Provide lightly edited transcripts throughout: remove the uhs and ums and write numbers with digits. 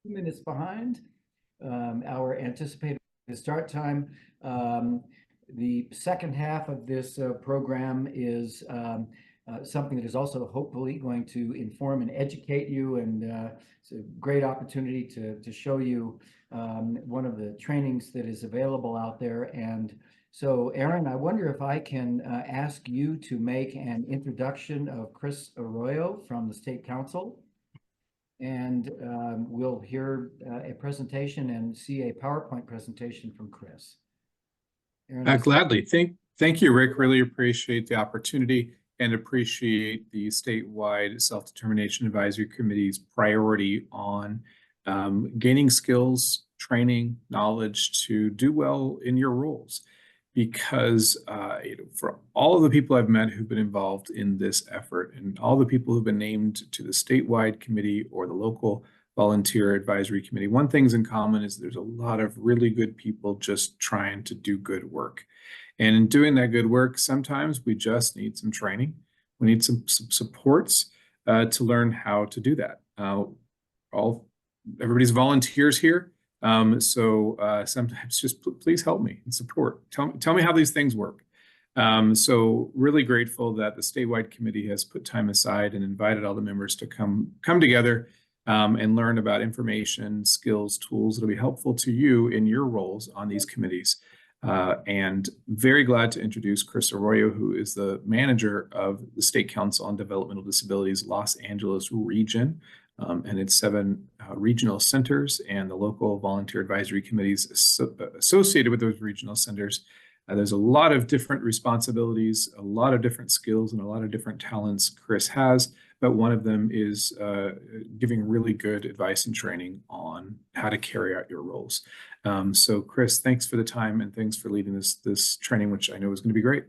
2 minutes behind our anticipated start time. The second half of this program is something that is also hopefully going to inform and educate you, and it's a great opportunity to show you one of the trainings that is available out there. And so, Aaron, I wonder if I can ask you to make an introduction of Chris Arroyo from the State Council. And we'll hear a presentation and see a PowerPoint presentation from Chris. Aaron, gladly. Thank you, Rick. Really appreciate the opportunity and appreciate the statewide Self-Determination Advisory Committee's priority on gaining skills, training, knowledge to do well in your roles. Because for all of the people I've met who've been involved in this effort, and all the people who've been named to the statewide committee or the local volunteer advisory committee, one thing's in common is there's a lot of really good people just trying to do good work. And in doing that good work, sometimes we just need some training. We need some supports to learn how to do that. Everybody's volunteers here. Sometimes just please help me and support. Tell me how these things work. So really grateful that the statewide committee has put time aside and invited all the members to come together and learn about information, skills, tools that'll be helpful to you in your roles on these committees. And very glad to introduce Chris Arroyo, who is the manager of the State Council on Developmental Disabilities Los Angeles region. And its 7 regional centers and the local volunteer advisory committees associated with those regional centers. There's a lot of different responsibilities, a lot of different skills, and a lot of different talents Chris has, but one of them is giving really good advice and training on how to carry out your roles. So Chris, thanks for the time and thanks for leading this training, which I know is going to be great.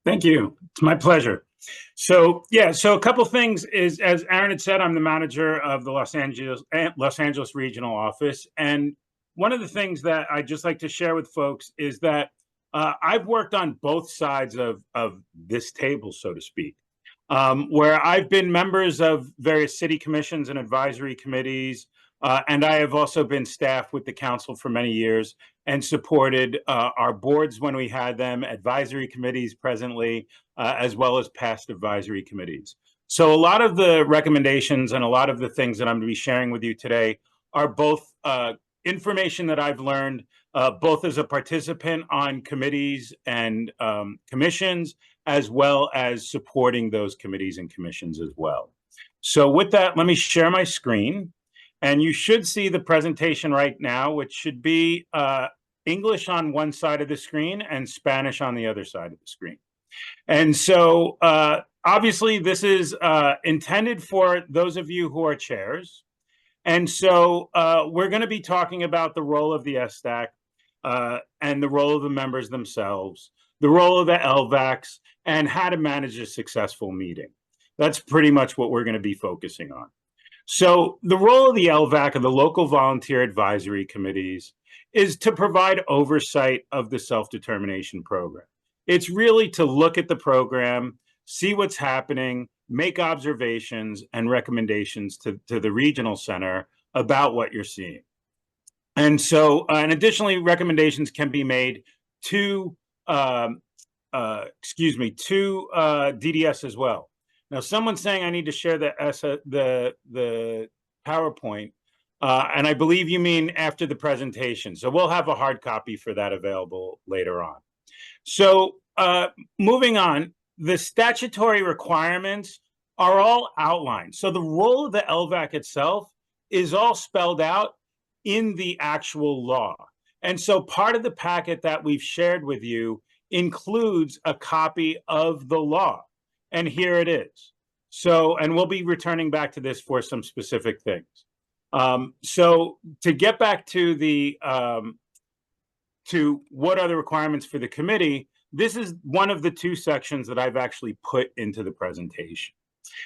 Thank you. It's my pleasure. So a couple things is, as Aaron had said, I'm the manager of the Los Angeles regional office. And one of the things that I just like to share with folks is that I've worked on both sides of this table, so to speak, where I've been members of various city commissions and advisory committees. And I have also been staff with the council for many years and supported our boards when we had them, advisory committees presently, as well as past advisory committees. So a lot of the recommendations and a lot of the things that I'm going to be sharing with you today are both information that I've learned both as a participant on committees and commissions, as well as supporting those committees and commissions as well. So with that, let me share my screen. And you should see the presentation right now, which should be English on one side of the screen and Spanish on the other side of the screen. And so obviously this is intended for those of you who are chairs. And so we're going to be talking about the role of the SSDAC and the role of the members themselves, the role of the LVACs, and how to manage a successful meeting. That's pretty much what we're going to be focusing on. So the role of the LVAC and the local volunteer advisory committees is to provide oversight of the self-determination program. It's really to look at the program, see what's happening, make observations and recommendations to the regional center about what you're seeing. And so, and additionally, recommendations can be made to, DDS as well. Now, someone's saying I need to share the PowerPoint, and I believe you mean after the presentation. So we'll have a hard copy for that available later on. So moving on, the statutory requirements are all outlined. So the role of the LVAC itself is all spelled out in the actual law. And so part of the packet that we've shared with you includes a copy of the law. And here it is. So, and we'll be returning back to this for some specific things. So to get back to the, to what are the requirements for the committee, this is one of the 2 sections that I've actually put into the presentation.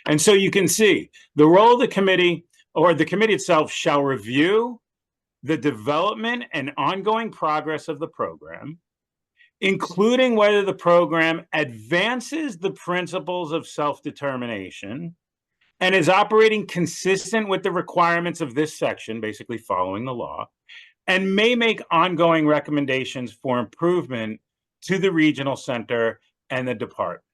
And so you can see the role of the committee, or the committee itself, shall review the development and ongoing progress of the program, including whether the program advances the principles of self-determination and is operating consistent with the requirements of this section, basically following the law, and may make ongoing recommendations for improvement to the regional center and the department.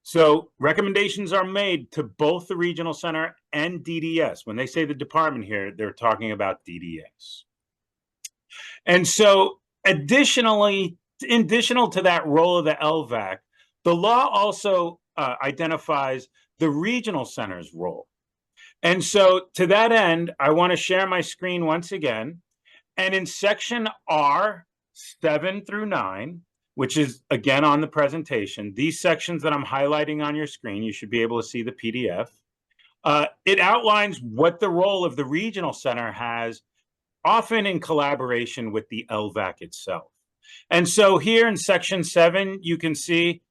So recommendations are made to both the regional center and DDS. When they say the department here, they're talking about DDS. And so additional to that role of the LVAC, the law also identifies the regional center's role. And so to that end, I want to share my screen once again. And in section R, 7 through 9, which is again on the presentation, these sections that I'm highlighting on your screen, you should be able to see the PDF. It outlines what the role of the regional center has, often in collaboration with the LVAC itself. And so here in section 7, you can see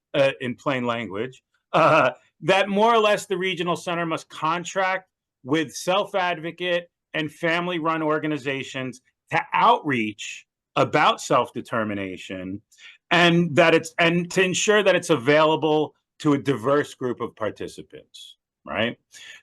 in plain language that more or less the regional center must contract with self-advocate and family-run organizations to outreach about self-determination, and to ensure that it's available to a diverse group of participants, right?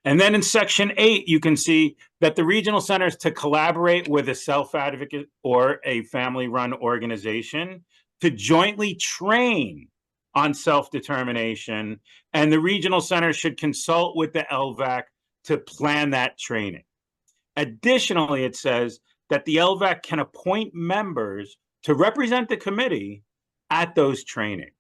And then in section 8, you can see that the regional center is to collaborate with a self-advocate or a family-run organization to jointly train on self-determination, and the regional center should consult with the LVAC to plan that training. Additionally, it says that the LVAC can appoint members to represent the committee at those trainings.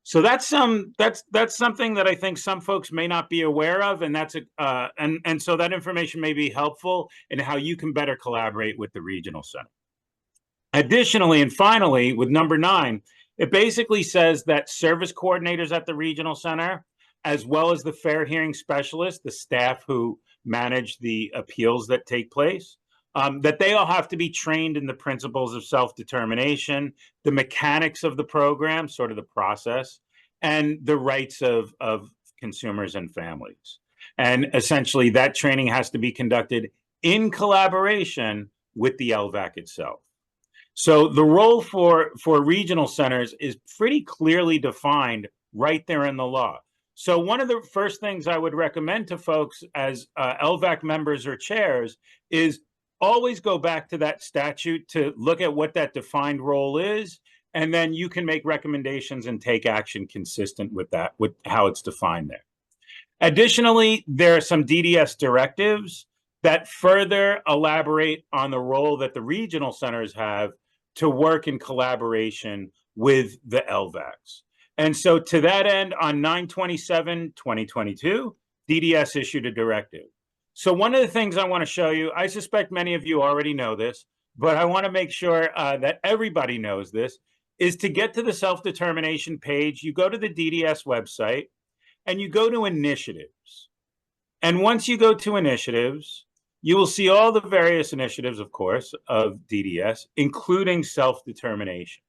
So that's something that I think some folks may not be aware of, and and so that information may be helpful in how you can better collaborate with the regional center. Additionally, and finally, with number 9, it basically says that service coordinators at the regional center, as well as the fair hearing specialists, the staff who manage the appeals that take place, that they all have to be trained in the principles of self-determination, the mechanics of the program, sort of the process, and the rights of consumers and families. And essentially, that training has to be conducted in collaboration with the LVAC itself. So the role for regional centers is pretty clearly defined right there in the law. So one of the first things I would recommend to folks as LVAC members or chairs is always go back to that statute to look at what that defined role is, and then you can make recommendations and take action consistent with that, with how it's defined there. Additionally, there are some DDS directives that further elaborate on the role that the regional centers have to work in collaboration with the LVACs. And so to that end, on 9/27/2022, DDS issued a directive. So one of the things I want to show you, I suspect many of you already know this, but I want to make sure that everybody knows this, is to get to the self-determination page, you go to the DDS website and you go to initiatives. And once you go to initiatives, you will see all the various initiatives, of course, of DDS, including self-determination.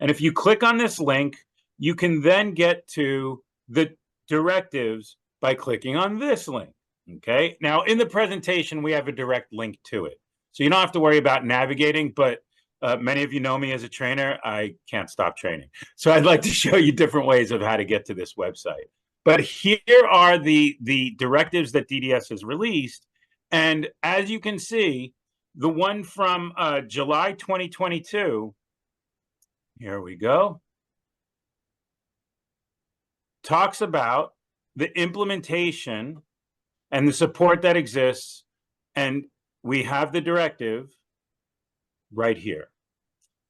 And if you click on this link, you can then get to the directives by clicking on this link. Okay, now in the presentation, we have a direct link to it. So you don't have to worry about navigating, but many of you know me as a trainer, I can't stop training. So I'd like to show you different ways of how to get to this website. But here are the directives that DDS has released. And as you can see, the one from July 2022, here we go, talks about the implementation and the support that exists, and we have the directive right here.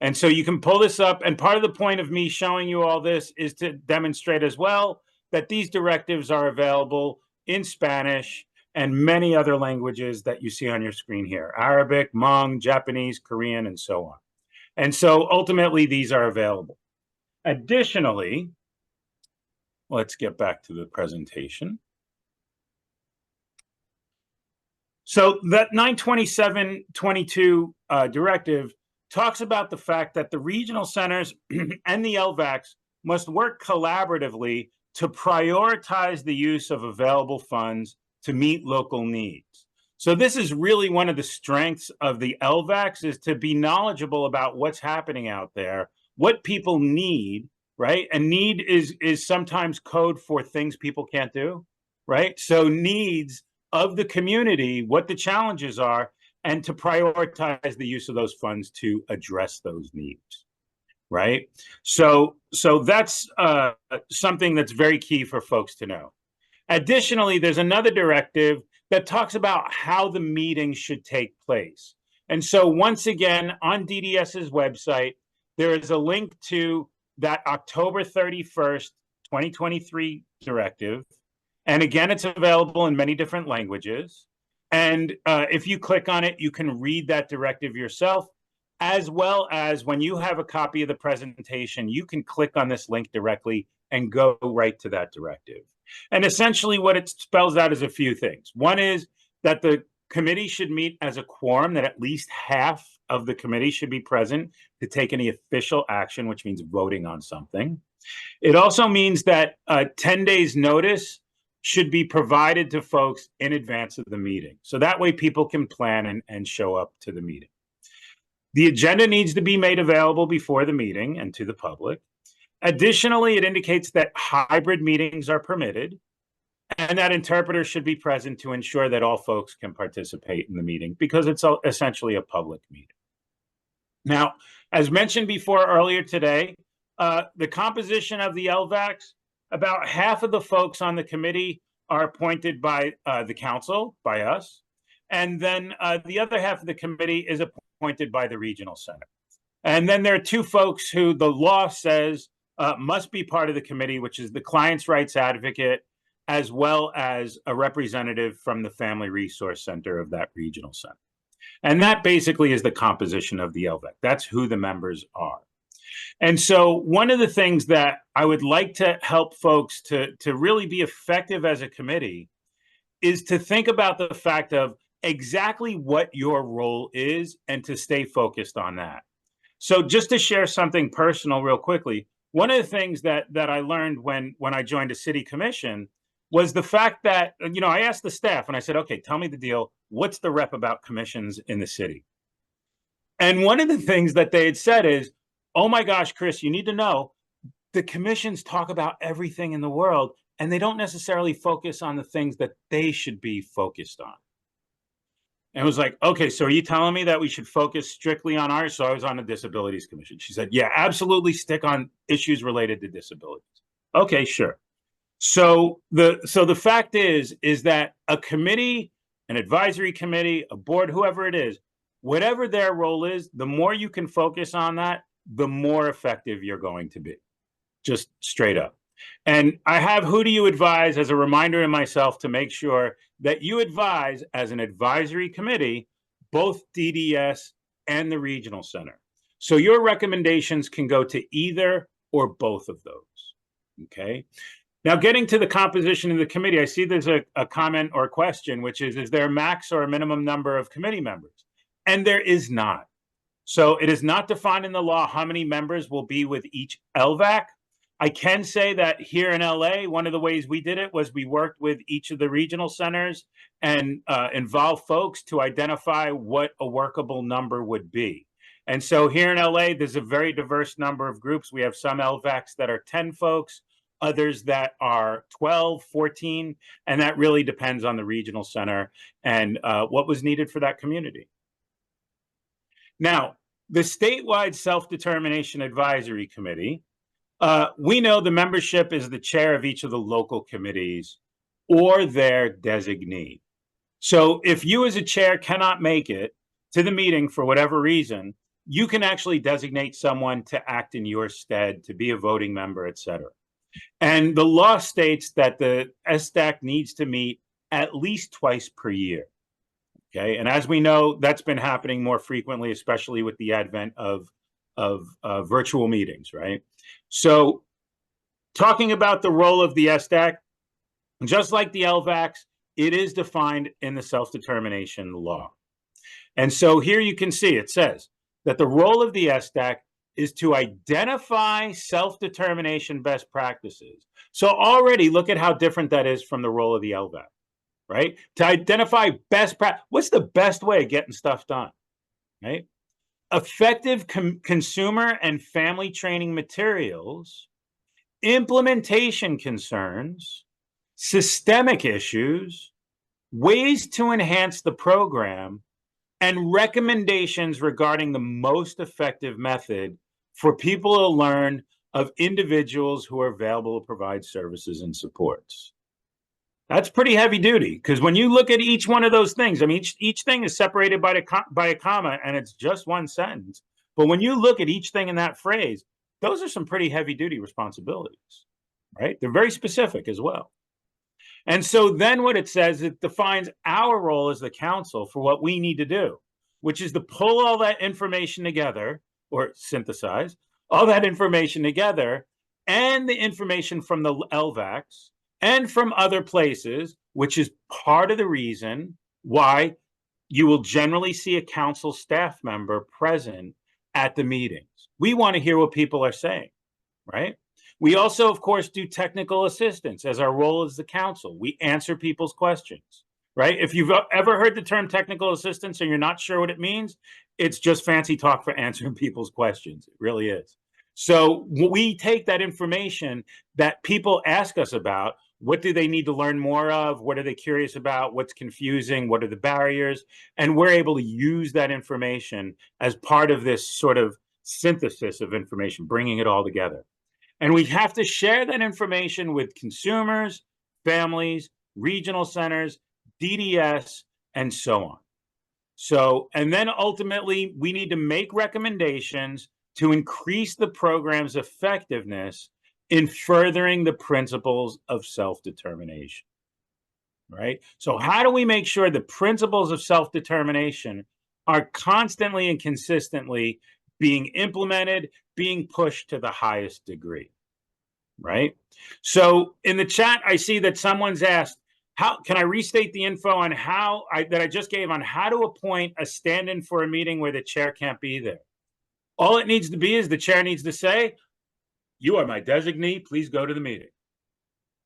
And so you can pull this up, and part of the point of me showing you all this is to demonstrate as well that these directives are available in Spanish and many other languages that you see on your screen here: Arabic, Hmong, Japanese, Korean, and so on. And so ultimately, these are available. Additionally, let's get back to the presentation. So that 9/27/22 directive talks about the fact that the regional centers and the LVACs must work collaboratively to prioritize the use of available funds to meet local needs. So this is really one of the strengths of the LVACs, is to be knowledgeable about what's happening out there, what people need, right? And need is sometimes code for things people can't do, right? So needs of the community, what the challenges are, and to prioritize the use of those funds to address those needs, right? So that's something that's very key for folks to know. Additionally, there's another directive that talks about how the meeting should take place. And so once again, on DDS's website, there is a link to that October 31st, 2023 directive. And again, it's available in many different languages. And if you click on it, you can read that directive yourself, as well as when you have a copy of the presentation, you can click on this link directly and go right to that directive. And essentially what it spells out is a few things. One is that the committee should meet as a quorum, that at least half of the committee should be present to take any official action, which means voting on something. It also means that 10 days notice should be provided to folks in advance of the meeting. So that way people can plan and show up to the meeting. The agenda needs to be made available before the meeting and to the public. Additionally, it indicates that hybrid meetings are permitted and that interpreters should be present to ensure that all folks can participate in the meeting because it's essentially a public meeting. Now, as mentioned before earlier today, the composition of the LVACs, about half of the folks on the committee are appointed by the council, by us, and then the other half of the committee is appointed by the regional center. And then there are two folks who the law says must be part of the committee, which is the client's rights advocate, as well as a representative from the Family Resource Center of that regional center. And that basically is the composition of the LVAC. That's who the members are. And so one of the things that I would like to help folks to really be effective as a committee is to think about the fact of exactly what your role is and to stay focused on that. So just to share something personal real quickly, one of the things that I learned when I joined a city commission was the fact that, you know, I asked the staff and I said, okay, tell me the deal. What's the rep about commissions in the city? And one of the things that they had said is, oh my gosh, Chris, you need to know the commissions talk about everything in the world and they don't necessarily focus on the things that they should be focused on. And it was like, okay, so are you telling me that we should focus strictly on ours? So I was on the Disabilities Commission. She said, yeah, absolutely stick on issues related to disabilities. Okay, sure. So the fact is that a committee, an advisory committee, a board, whoever it is, whatever their role is, the more you can focus on that, the more effective you're going to be, just straight up. And I have Who Do You Advise as a reminder to myself to make sure that you advise as an advisory committee, both DDS and the regional center. So your recommendations can go to either or both of those, okay? Now, getting to the composition of the committee, I see there's a comment or question, which is there a max or a minimum number of committee members? And there is not. So it is not defined in the law how many members will be with each LVAC. I can say that here in LA, one of the ways we did it was we worked with each of the regional centers and involved folks to identify what a workable number would be. And so here in LA, there's a very diverse number of groups. We have some LVACs that are 10 folks, others that are 12, 14, and that really depends on the regional center and what was needed for that community. Now, the Statewide Self-Determination Advisory Committee, we know the membership is the chair of each of the local committees or their designee. So if you as a chair cannot make it to the meeting for whatever reason, you can actually designate someone to act in your stead, to be a voting member, et cetera. And the law states that the SSDAC needs to meet at least twice per year. Okay, and as we know, that's been happening more frequently, especially with the advent of virtual meetings, right? So talking about the role of the SSDAC, just like the LVACs, it is defined in the self-determination law. And so here you can see it says that the role of the SSDAC is to identify self-determination best practices. So already look at how different that is from the role of the LVAC, right? To identify best practice, what's the best way of getting stuff done, right? Effective consumer and family training materials, implementation concerns, systemic issues, ways to enhance the program, and recommendations regarding the most effective method for people to learn of individuals who are available to provide services and supports. That's pretty heavy duty, because when you look at each one of those things, I mean, each thing is separated by a comma, and it's just one sentence. But when you look at each thing in that phrase, those are some pretty heavy duty responsibilities, right? They're very specific as well. And so then what it says, it defines our role as the council for what we need to do, which is to pull all that information together, or synthesize all that information together, and the information from the LVACs and from other places, which is part of the reason why you will generally see a council staff member present at the meetings. We want to hear what people are saying, right? We also, of course, do technical assistance as our role as the council. We answer people's questions, right? If you've ever heard the term technical assistance and you're not sure what it means, it's just fancy talk for answering people's questions. It really is. So we take that information that people ask us about. What do they need to learn more of? What are they curious about? What's confusing? What are the barriers? And we're able to use that information as part of this sort of synthesis of information, bringing it all together. And we have to share that information with consumers, families, regional centers, DDS, and so on. So, and then ultimately, we need to make recommendations to increase the program's effectiveness in furthering the principles of self-determination, right? So how do we make sure the principles of self-determination are constantly and consistently being implemented, being pushed to the highest degree, right? So in the chat, I see that someone's asked, how can I restate the info on that I just gave on how to appoint a stand-in for a meeting where the chair can't be there? All it needs to be is the chair needs to say, "You are my designee, please go to the meeting."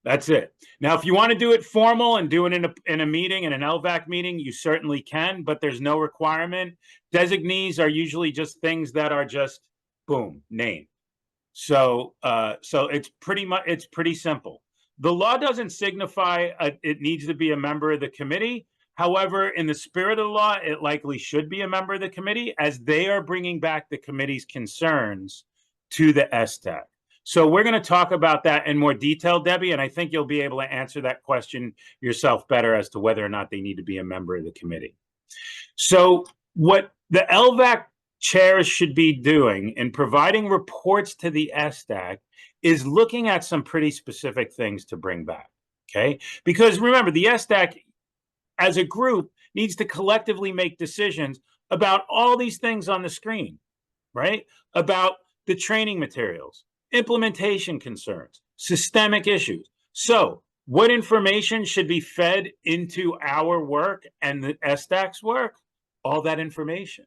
That's it. Now, if you want to do it formal and do it in a meeting, in an LVAC meeting, you certainly can, but there's no requirement. Designees are usually just things that are just, boom, named. So it's pretty simple. The law doesn't signify it needs to be a member of the committee. However, in the spirit of the law, it likely should be a member of the committee, as they are bringing back the committee's concerns to the SSDAC. So we're going to talk about that in more detail, Debbie, and I think you'll be able to answer that question yourself better as to whether or not they need to be a member of the committee. So what the LVAC chairs should be doing in providing reports to the SSDAC is looking at some pretty specific things to bring back, okay? Because remember, the SSDAC as a group needs to collectively make decisions about all these things on the screen, right? About the training materials, implementation concerns, systemic issues. So what information should be fed into our work and the SSDAC's work? All that information,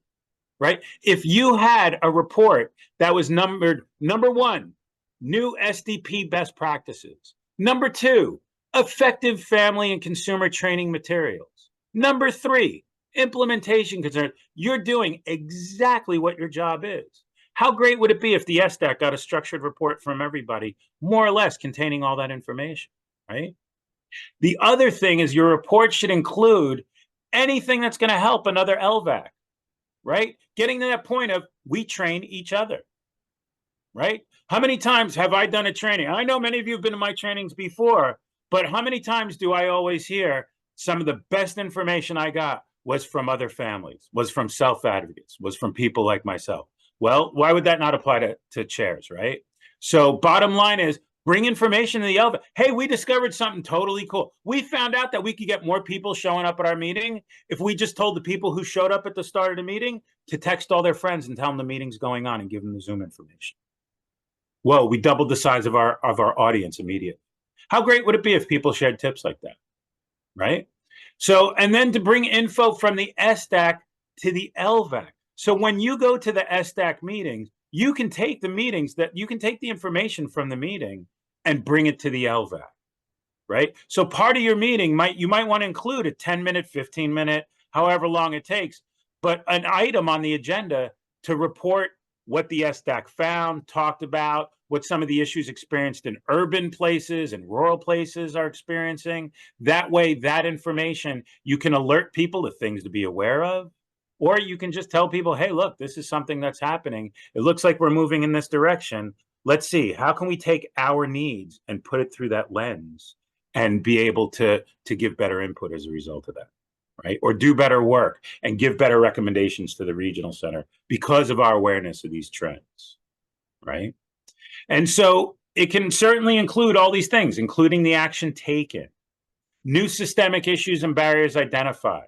right? If you had a report that was numbered, number 1, new SDP best practices. Number 2, effective family and consumer training materials. Number 3, implementation concerns. You're doing exactly what your job is. How great would it be if the SSDAC got a structured report from everybody, more or less containing all that information, right? The other thing is your report should include anything that's going to help another LVAC, right? Getting to that point of we train each other, right? How many times have I done a training? I know many of you have been to my trainings before, but how many times do I always hear some of the best information I got was from other families, was from self-advocates, was from people like myself? Well, why would that not apply to chairs, right? So bottom line is bring information to the LVAC. Hey, we discovered something totally cool. We found out that we could get more people showing up at our meeting if we just told the people who showed up at the start of the meeting to text all their friends and tell them the meeting's going on and give them the Zoom information. Whoa, we doubled the size of our audience immediately. How great would it be if people shared tips like that, right? So, and then to bring info from the SSDAC to the LVAC. So when you go to the SSDAC meetings, you can take the information from the meeting and bring it to the LVAC, right? So part of your meeting you might want to include a 10-minute, 15-minute, however long it takes, but an item on the agenda to report what the SSDAC found, talked about, what some of the issues experienced in urban places and rural places are experiencing. That way, that information, you can alert people to things to be aware of, or you can just tell people, hey, look, this is something that's happening. It looks like we're moving in this direction. Let's see, how can we take our needs and put it through that lens and be able to give better input as a result of that, right? Or do better work and give better recommendations to the regional center because of our awareness of these trends, right? And so it can certainly include all these things, including the action taken, new systemic issues and barriers identified,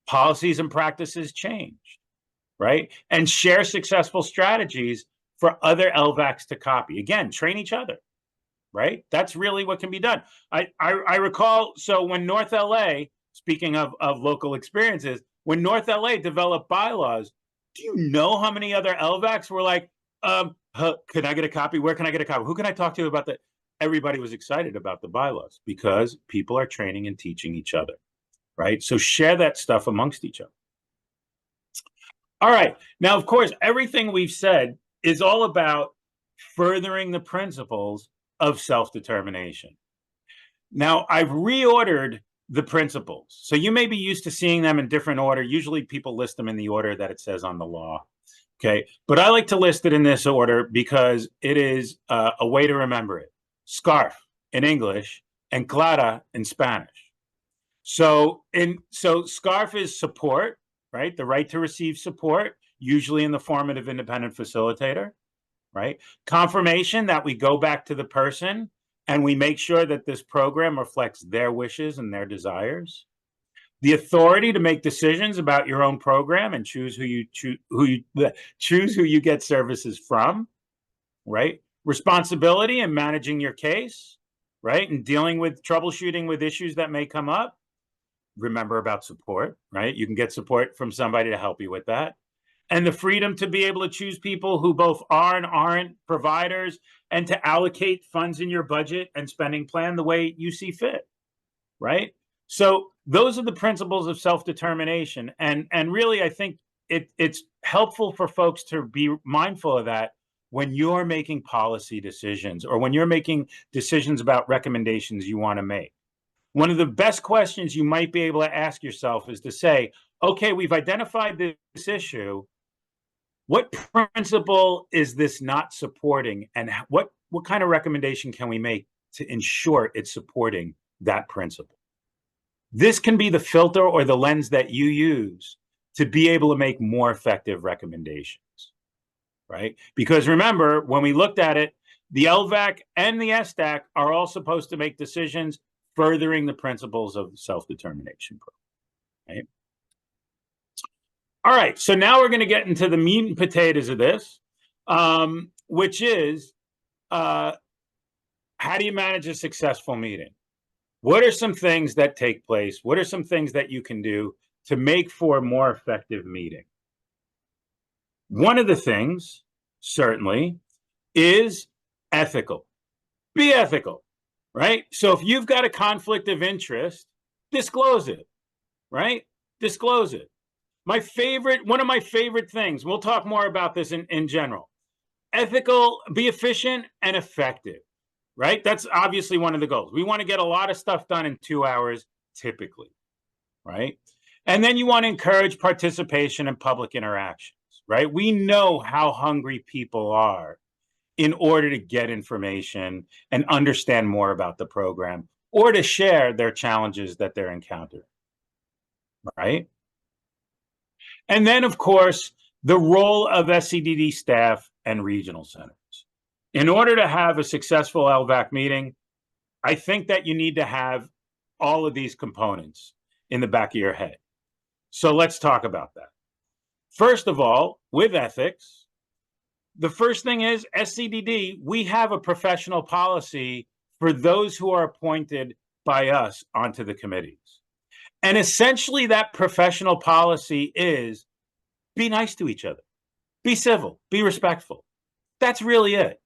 policies and practices changed, right? And share successful strategies for other LVACs to copy. Again, train each other, right? That's really what can be done. I recall, so when North LA, speaking of local experiences, when North LA developed bylaws, do you know how many other LVACs were like, can I get a copy? Where can I get a copy? Who can I talk to about that? Everybody was excited about the bylaws because people are training and teaching each other, right? So share that stuff amongst each other. All right. Now, of course, everything we've said is all about furthering the principles of self-determination. Now, I've reordered the principles. So you may be used to seeing them in different order. Usually people list them in the order that it says on the law. Okay, but I like to list it in this order because it is a way to remember it. SCARF in English and CLARA in Spanish. So SCARF is support, right? The right to receive support, usually in the form of an independent facilitator, right? Confirmation that we go back to the person and we make sure that this program reflects their wishes and their desires. The authority to make decisions about your own program and choose who you get services from, right? Responsibility in managing your case, right? And dealing with troubleshooting with issues that may come up. Remember about support, right? You can get support from somebody to help you with that. And the freedom to be able to choose people who both are and aren't providers and to allocate funds in your budget and spending plan the way you see fit, right? So those are the principles of self-determination. And really, I think it's helpful for folks to be mindful of that when you're making policy decisions or when you're making decisions about recommendations you want to make. One of the best questions you might be able to ask yourself is to say, okay, we've identified this issue. What principle is this not supporting? And what kind of recommendation can we make to ensure it's supporting that principle? This can be the filter or the lens that you use to be able to make more effective recommendations, right? Because remember, when we looked at it, the LVAC and the SSDAC are all supposed to make decisions furthering the principles of the self-determination program, right? All right, so now we're going to get into the meat and potatoes of this, which is how do you manage a successful meeting? What are some things that take place? What are some things that you can do to make for a more effective meeting? One of the things, certainly, is ethical. Be ethical, right? So if you've got a conflict of interest, disclose it, right? Disclose it. One of my favorite things, we'll talk more about this in general. Ethical, be efficient and effective. Right? That's obviously one of the goals. We want to get a lot of stuff done in 2 hours, typically, right? And then you want to encourage participation and public interactions, right? We know how hungry people are in order to get information and understand more about the program or to share their challenges that they're encountering, right? And then, of course, the role of SCDD staff and regional centers. In order to have a successful LVAC meeting, I think that you need to have all of these components in the back of your head. So let's talk about that. First of all, with ethics, the first thing is SCDD, we have a professional policy for those who are appointed by us onto the committees. And essentially that professional policy is be nice to each other, be civil, be respectful. That's really it.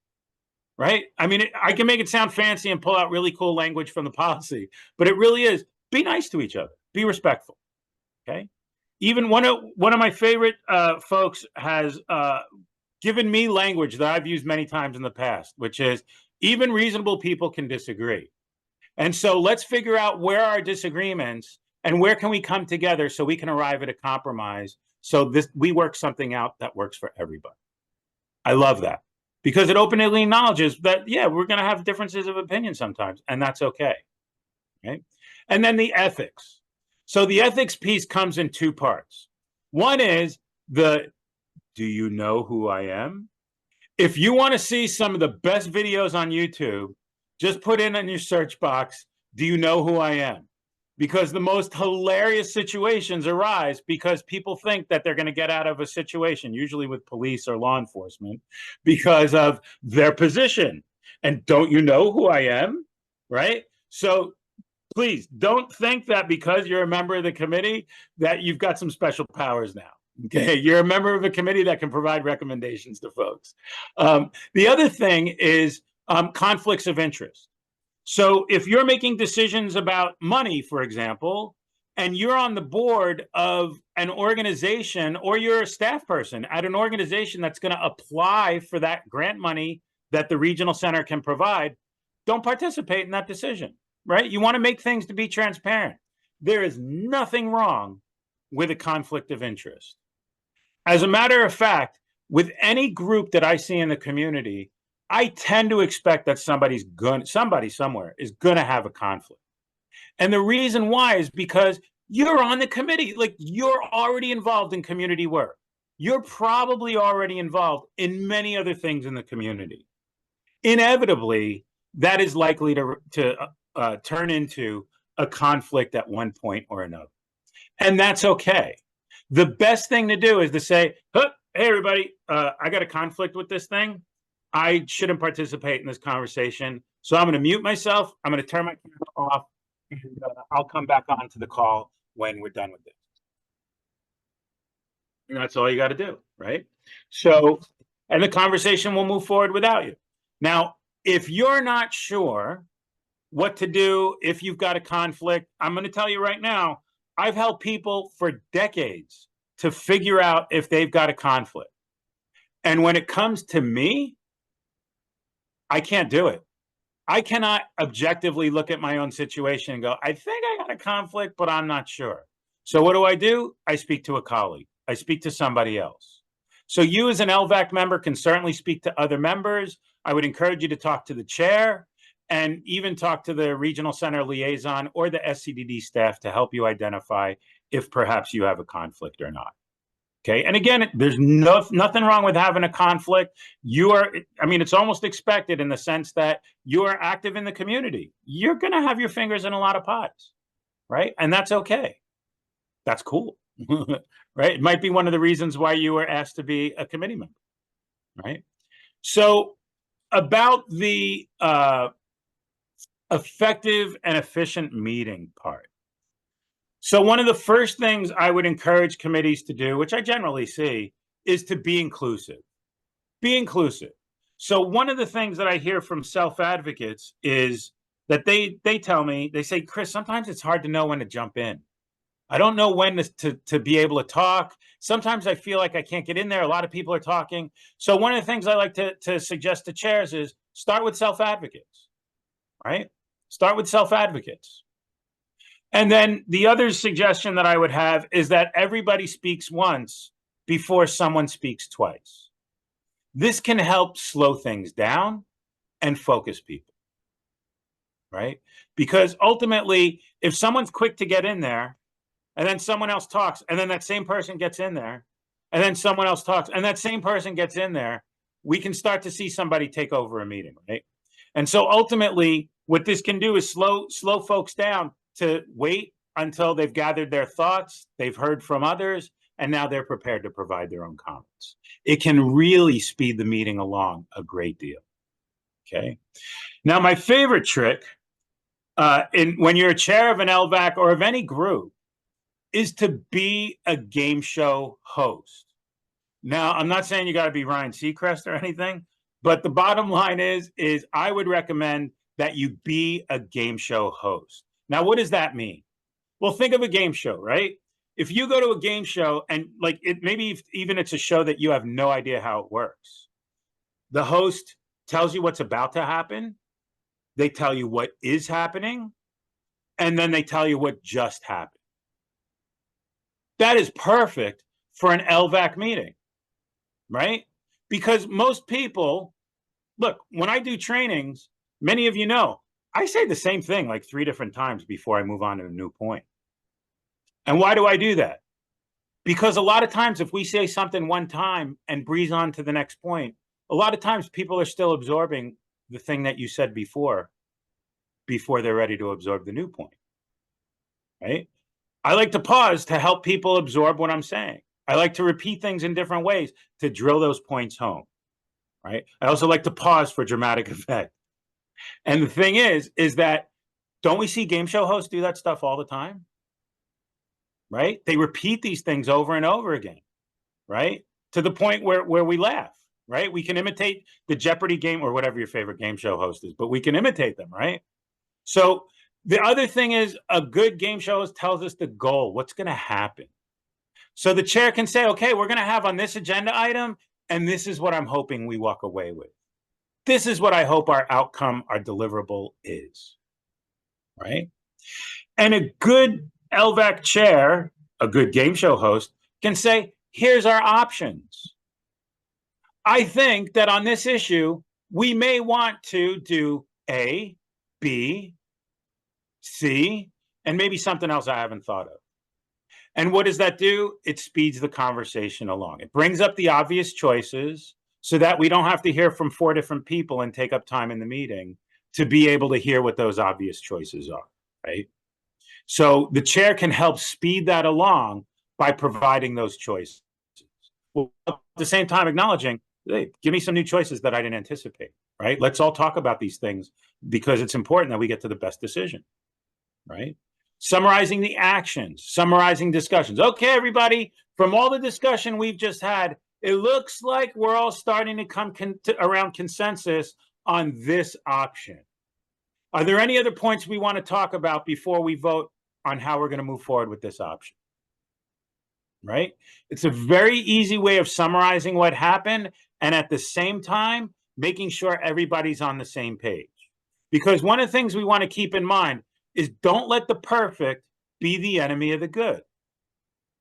Right? I mean, I can make it sound fancy and pull out really cool language from the policy, but it really is be nice to each other, be respectful. Okay. Even one of my favorite folks has given me language that I've used many times in the past, which is even reasonable people can disagree. And so let's figure out where are our disagreements and where can we come together so we can arrive at a compromise so we work something out that works for everybody. I love that because it openly acknowledges that, yeah, we're going to have differences of opinion sometimes, and that's okay. Right? And then the ethics. So the ethics piece comes in two parts. One is do you know who I am? If you want to see some of the best videos on YouTube, just put in your search box, do you know who I am? Because the most hilarious situations arise because people think that they're going to get out of a situation, usually with police or law enforcement, because of their position. And don't you know who I am? Right? So please don't think that because you're a member of the committee that you've got some special powers now. Okay, you're a member of a committee that can provide recommendations to folks. The other thing is conflicts of interest. So if you're making decisions about money, for example, and you're on the board of an organization or you're a staff person at an organization that's going to apply for that grant money that the regional center can provide, don't participate in that decision, right? You want to make things to be transparent. There is nothing wrong with a conflict of interest. As a matter of fact, with any group that I see in the community, I tend to expect that somebody somewhere is going to have a conflict. And the reason why is because you're on the committee. Like, you're already involved in community work. You're probably already involved in many other things in the community. Inevitably, that is likely to turn into a conflict at one point or another. And that's okay. The best thing to do is to say, hey, everybody, I got a conflict with this thing. I shouldn't participate in this conversation. So I'm going to mute myself. I'm going to turn my camera off, and I'll come back onto the call when we're done with this. And that's all you got to do, right? So, and the conversation will move forward without you. Now, if you're not sure what to do if you've got a conflict, I'm going to tell you right now, I've helped people for decades to figure out if they've got a conflict. And when it comes to me, I can't do it. I cannot objectively look at my own situation and go, I think I got a conflict, but I'm not sure. So what do? I speak to a colleague. I speak to somebody else. So you as an LVAC member can certainly speak to other members. I would encourage you to talk to the chair and even talk to the regional center liaison or the SCDD staff to help you identify if perhaps you have a conflict or not. Okay. And again, there's nothing wrong with having a conflict. It's almost expected in the sense that you are active in the community. You're going to have your fingers in a lot of pies, right? And that's okay. That's cool, right? It might be one of the reasons why you were asked to be a committee member, right? So about the effective and efficient meeting part. So one of the first things I would encourage committees to do, which I generally see, is to be inclusive. Be inclusive. So one of the things that I hear from self-advocates is that they tell me, they say, Chris, sometimes it's hard to know when to jump in. I don't know when to be able to talk. Sometimes I feel like I can't get in there. A lot of people are talking. So one of the things I like to suggest to chairs is start with self-advocates, right? Start with self-advocates. And then the other suggestion that I would have is that everybody speaks once before someone speaks twice. This can help slow things down and focus people, right? Because ultimately, if someone's quick to get in there, and then someone else talks, and then that same person gets in there, and then someone else talks, and that same person gets in there, we can start to see somebody take over a meeting, right? And so ultimately, what this can do is slow folks down to wait until they've gathered their thoughts, they've heard from others, and now they're prepared to provide their own comments. It can really speed the meeting along a great deal, okay? Now, my favorite trick when you're a chair of an LVAC or of any group is to be a game show host. Now, I'm not saying you got to be Ryan Seacrest or anything, but the bottom line is I would recommend that you be a game show host. Now, what does that mean? Well, think of a game show, right? if you go to a game show and like it, maybe even it's a show that you have no idea how it works, the host tells you what's about to happen. They tell you what is happening, and then they tell you what just happened. That is perfect for an LVAC meeting, right? Because most people, look, when I do trainings, many of you know, I say the same thing like 3 different times before I move on to a new point. And why do I do that? Because a lot of times if we say something one time and breeze on to the next point, a lot of times people are still absorbing the thing that you said before they're ready to absorb the new point, right? I like to pause to help people absorb what I'm saying. I like to repeat things in different ways to drill those points home, right? I also like to pause for dramatic effect. And the thing is that don't we see game show hosts do that stuff all the time? Right? They repeat these things over and over again, right? To the point where we laugh, right? We can imitate the Jeopardy game or whatever your favorite game show host is, but we can imitate them, right? So the other thing is a good game show host tells us the goal, what's going to happen. So the chair can say, okay, we're going to have on this agenda item, and this is what I'm hoping we walk away with. This is what I hope our outcome, our deliverable is, right? And a good LVAC chair, a good game show host, can say, here's our options. I think that on this issue, we may want to do A, B, C, and maybe something else I haven't thought of. And what does that do? It speeds the conversation along. It brings up the obvious choices so that we don't have to hear from 4 different people and take up time in the meeting to be able to hear what those obvious choices are, right? So the chair can help speed that along by providing those choices. Well, at the same time acknowledging, hey, give me some new choices that I didn't anticipate, right? Let's all talk about these things because it's important that we get to the best decision, right? Summarizing the actions, summarizing discussions. Okay, everybody, from all the discussion we've just had, it looks like we're all starting to come around consensus on this option. Are there any other points we want to talk about before we vote on how we're going to move forward with this option? Right? It's a very easy way of summarizing what happened and at the same time, making sure everybody's on the same page. Because one of the things we want to keep in mind is don't let the perfect be the enemy of the good,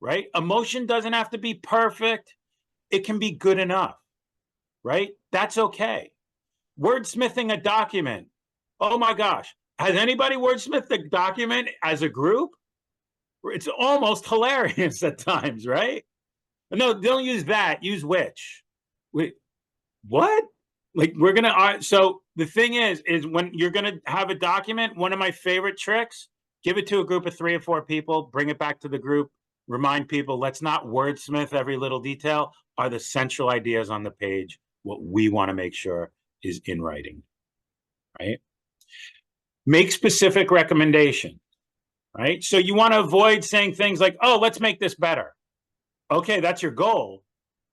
right? Emotion doesn't have to be perfect. It can be good enough, right? That's okay. Wordsmithing a document. Oh my gosh. Has anybody wordsmithed a document as a group? It's almost hilarious at times, right? No, don't use that. Use which. Wait, what? Like we're going to, so the thing is when you're going to have a document, one of my favorite tricks, give it to a group of 3 or 4 people, bring it back to the group, remind people, let's not wordsmith every little detail. Are the central ideas on the page what we want to make sure is in writing, right? Make specific recommendations, right? So you want to avoid saying things like, oh, let's make this better. Okay, that's your goal,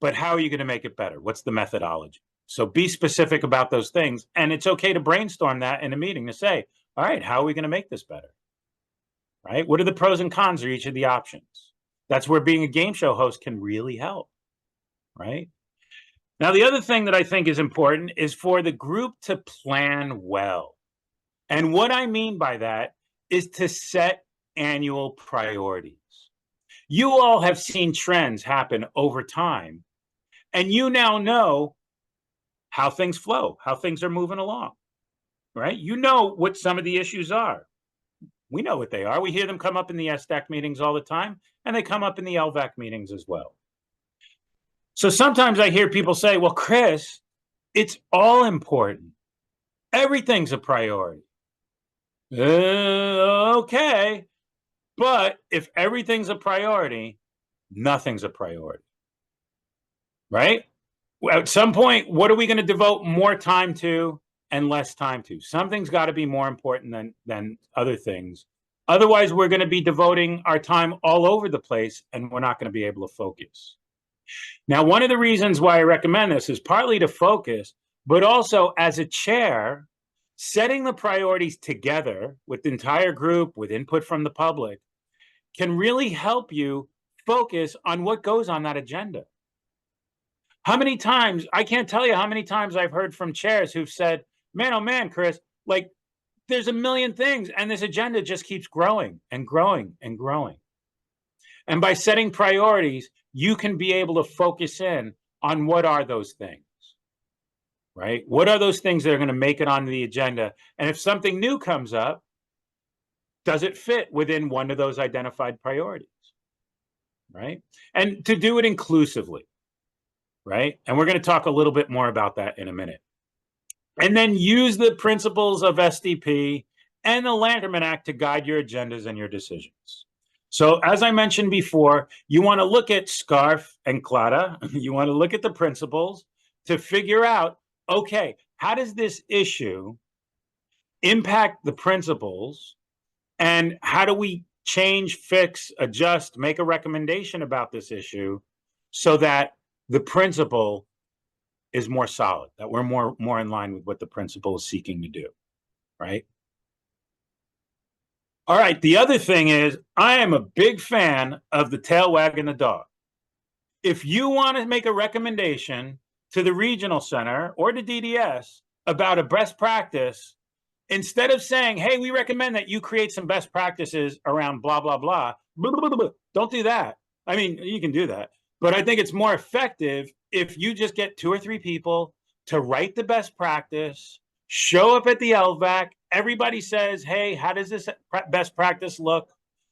but how are you going to make it better? What's the methodology? So be specific about those things. And it's okay to brainstorm that in a meeting to say, all right, how are we going to make this better? Right? What are the pros and cons of each of the options? That's where being a game show host can really help, right? Now, the other thing that I think is important is for the group to plan well. And what I mean by that is to set annual priorities. You all have seen trends happen over time, and you now know how things flow, how things are moving along, right? You know what some of the issues are. We know what they are. We hear them come up in the SSDAC meetings all the time, and they come up in the LVAC meetings as well. So sometimes I hear people say, well, Chris, it's all important. Everything's a priority. Okay. But if everything's a priority, nothing's a priority, right? At some point, what are we going to devote more time to and less time to? Something's got to be more important than other things. Otherwise, we're going to be devoting our time all over the place and we're not going to be able to focus. Now, one of the reasons why I recommend this is partly to focus, but also as a chair, setting the priorities together with the entire group, with input from the public, can really help you focus on what goes on that agenda. How many times, I can't tell you how many times I've heard from chairs who've said, man, oh man, Chris, like there's a million things and this agenda just keeps growing and growing and growing. And by setting priorities, you can be able to focus in on what are those things, right? What are those things that are going to make it onto the agenda? And if something new comes up, does it fit within one of those identified priorities, right? And to do it inclusively, right? And we're going to talk a little bit more about that in a minute. And then use the principles of SDP and the Lanterman Act to guide your agendas and your decisions. So as I mentioned before, you want to look at SCARF and CLADA. You want to look at the principles to figure out, okay, how does this issue impact the principles? And how do we change, fix, adjust, make a recommendation about this issue so that the principle is more solid, that we're more in line with what the principle is seeking to do, right? All right, the other thing is, I am a big fan of the tail wagging the dog. If you want to make a recommendation to the regional center or to DDS about a best practice, instead of saying, hey, we recommend that you create some best practices around blah, blah, blah, blah, blah, blah, blah. Don't do that. I mean, you can do that, but I think it's more effective if you just get 2 or 3 people to write the best practice, show up at the LVAC, everybody says, hey, how does this best practice look?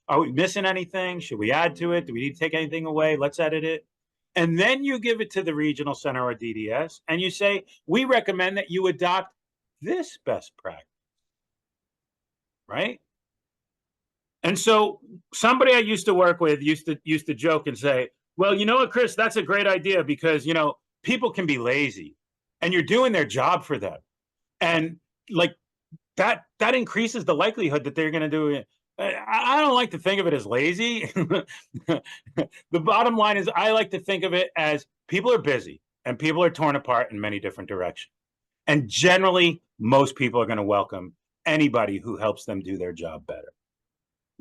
Are we missing anything? Should we add to it? Do we need to take anything away? Let's edit it. And then you give it to the regional center or DDS and you say, we recommend that you adopt this best practice, right? And so somebody I used to work with used to joke and say, well, you know what, Chris, that's a great idea because, you know, people can be lazy and you're doing their job for them. And like that increases the likelihood that they're going to do it. I don't like to think of it as lazy. The bottom line is I like to think of it as people are busy and people are torn apart in many different directions. And generally, most people are going to welcome anybody who helps them do their job better,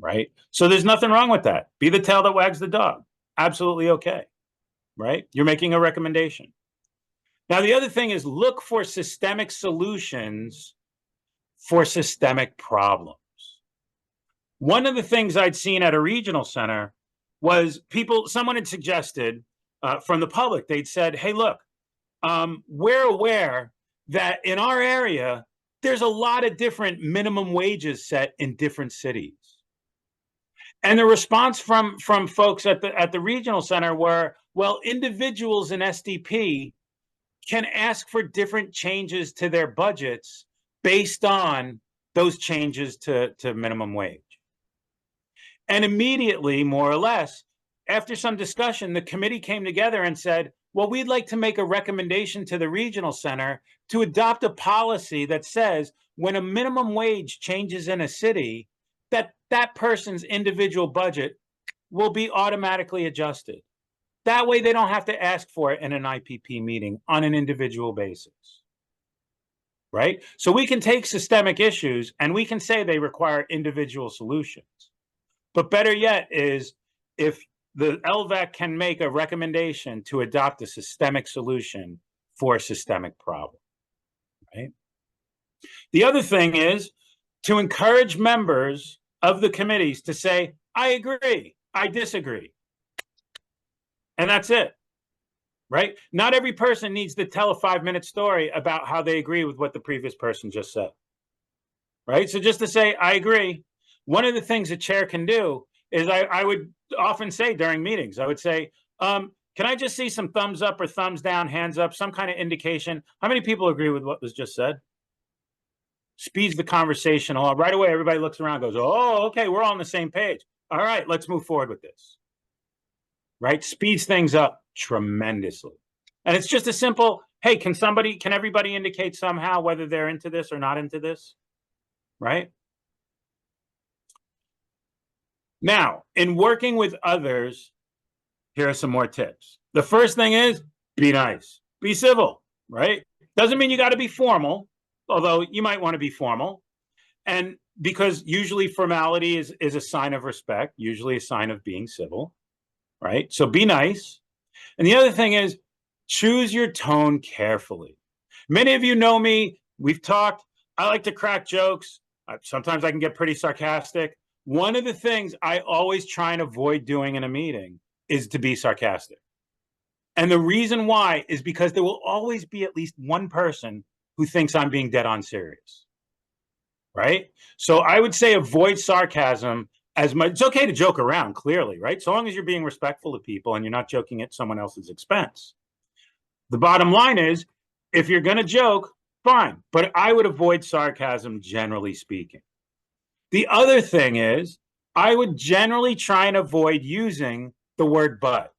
right? So there's nothing wrong with that. Be the tail that wags the dog. Absolutely okay, right? You're making a recommendation. Now, the other thing is look for systemic solutions for systemic problems. One of the things I'd seen at a regional center was someone had suggested from the public, they'd said, hey, look, we're aware that in our area, there's a lot of different minimum wages set in different cities. And the response from folks at the regional center were, well, individuals in SDP can ask for different changes to their budgets based on those changes to minimum wage. And immediately, more or less, after some discussion, the committee came together and said, well, we'd like to make a recommendation to the regional center to adopt a policy that says when a minimum wage changes in a city, that person's individual budget will be automatically adjusted. That way they don't have to ask for it in an IPP meeting on an individual basis, right? So we can take systemic issues and we can say they require individual solutions. But better yet is if the LVAC can make a recommendation to adopt a systemic solution for a systemic problem, right? The other thing is to encourage members of the committees to say, I agree, I disagree. And that's it, right? Not every person needs to tell a 5-minute story about how they agree with what the previous person just said, right? So just to say, I agree. One of the things a chair can do is I would often say during meetings, I would say, can I just see some thumbs up or thumbs down, hands up, some kind of indication? How many people agree with what was just said? Speeds the conversation along. Right away, everybody looks around and goes, oh, okay, we're all on the same page. All right, let's move forward with this. Right? Speeds things up tremendously. And it's just a simple, hey, can everybody indicate somehow whether they're into this or not into this? Right? Now, in working with others, here are some more tips. The first thing is be nice, be civil, right? Doesn't mean you got to be formal, although you might want to be formal. And because usually formality is a sign of respect, usually a sign of being civil. right? So be nice. And the other thing is choose your tone carefully. Many of you know me. We've talked. I like to crack jokes. Sometimes I can get pretty sarcastic. One of the things I always try and avoid doing in a meeting is to be sarcastic. And the reason why is because there will always be at least one person who thinks I'm being dead on serious, right? So I would say avoid sarcasm as much. It's okay to joke around, clearly, right? So long as you're being respectful of people and you're not joking at someone else's expense. The bottom line is, if you're going to joke, fine, but I would avoid sarcasm, generally speaking. The other thing is, I would generally try and avoid using the word but,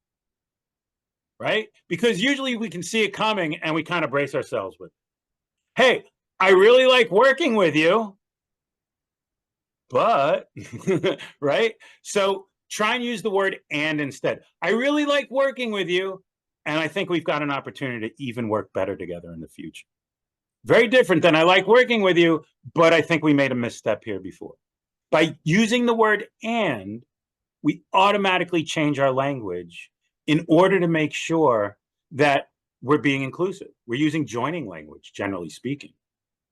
right? Because usually we can see it coming and we kind of brace ourselves with it. Hey, I really like working with you, but, right? So try and use the word and instead. I really like working with you, and I think we've got an opportunity to even work better together in the future. Very different than I like working with you, but I think we made a misstep here before. By using the word and, we automatically change our language in order to make sure that we're being inclusive. We're using joining language, generally speaking,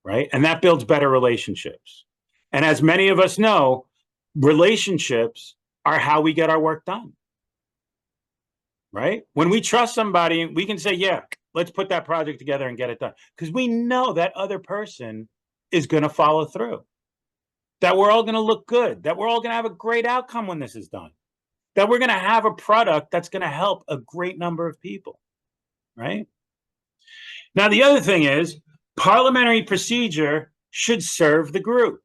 right? And that builds better relationships. And as many of us know, relationships are how we get our work done, right? When we trust somebody, we can say, yeah, let's put that project together and get it done. Because we know that other person is going to follow through, that we're all going to look good, that we're all going to have a great outcome when this is done, that we're going to have a product that's going to help a great number of people, right? Now, the other thing is parliamentary procedure should serve the group,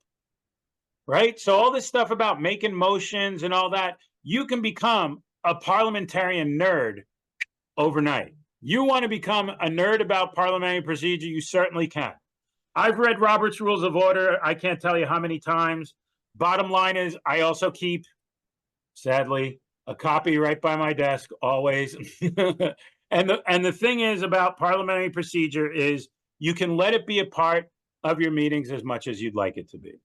right? So all this stuff about making motions and all that, you can become a parliamentarian nerd overnight. You want to become a nerd about parliamentary procedure, you certainly can. I've read Robert's Rules of Order. I can't tell you how many times. Bottom line is, I also keep, sadly, a copy right by my desk always. And the thing is about parliamentary procedure is you can let it be a part of your meetings as much as you'd like it to be.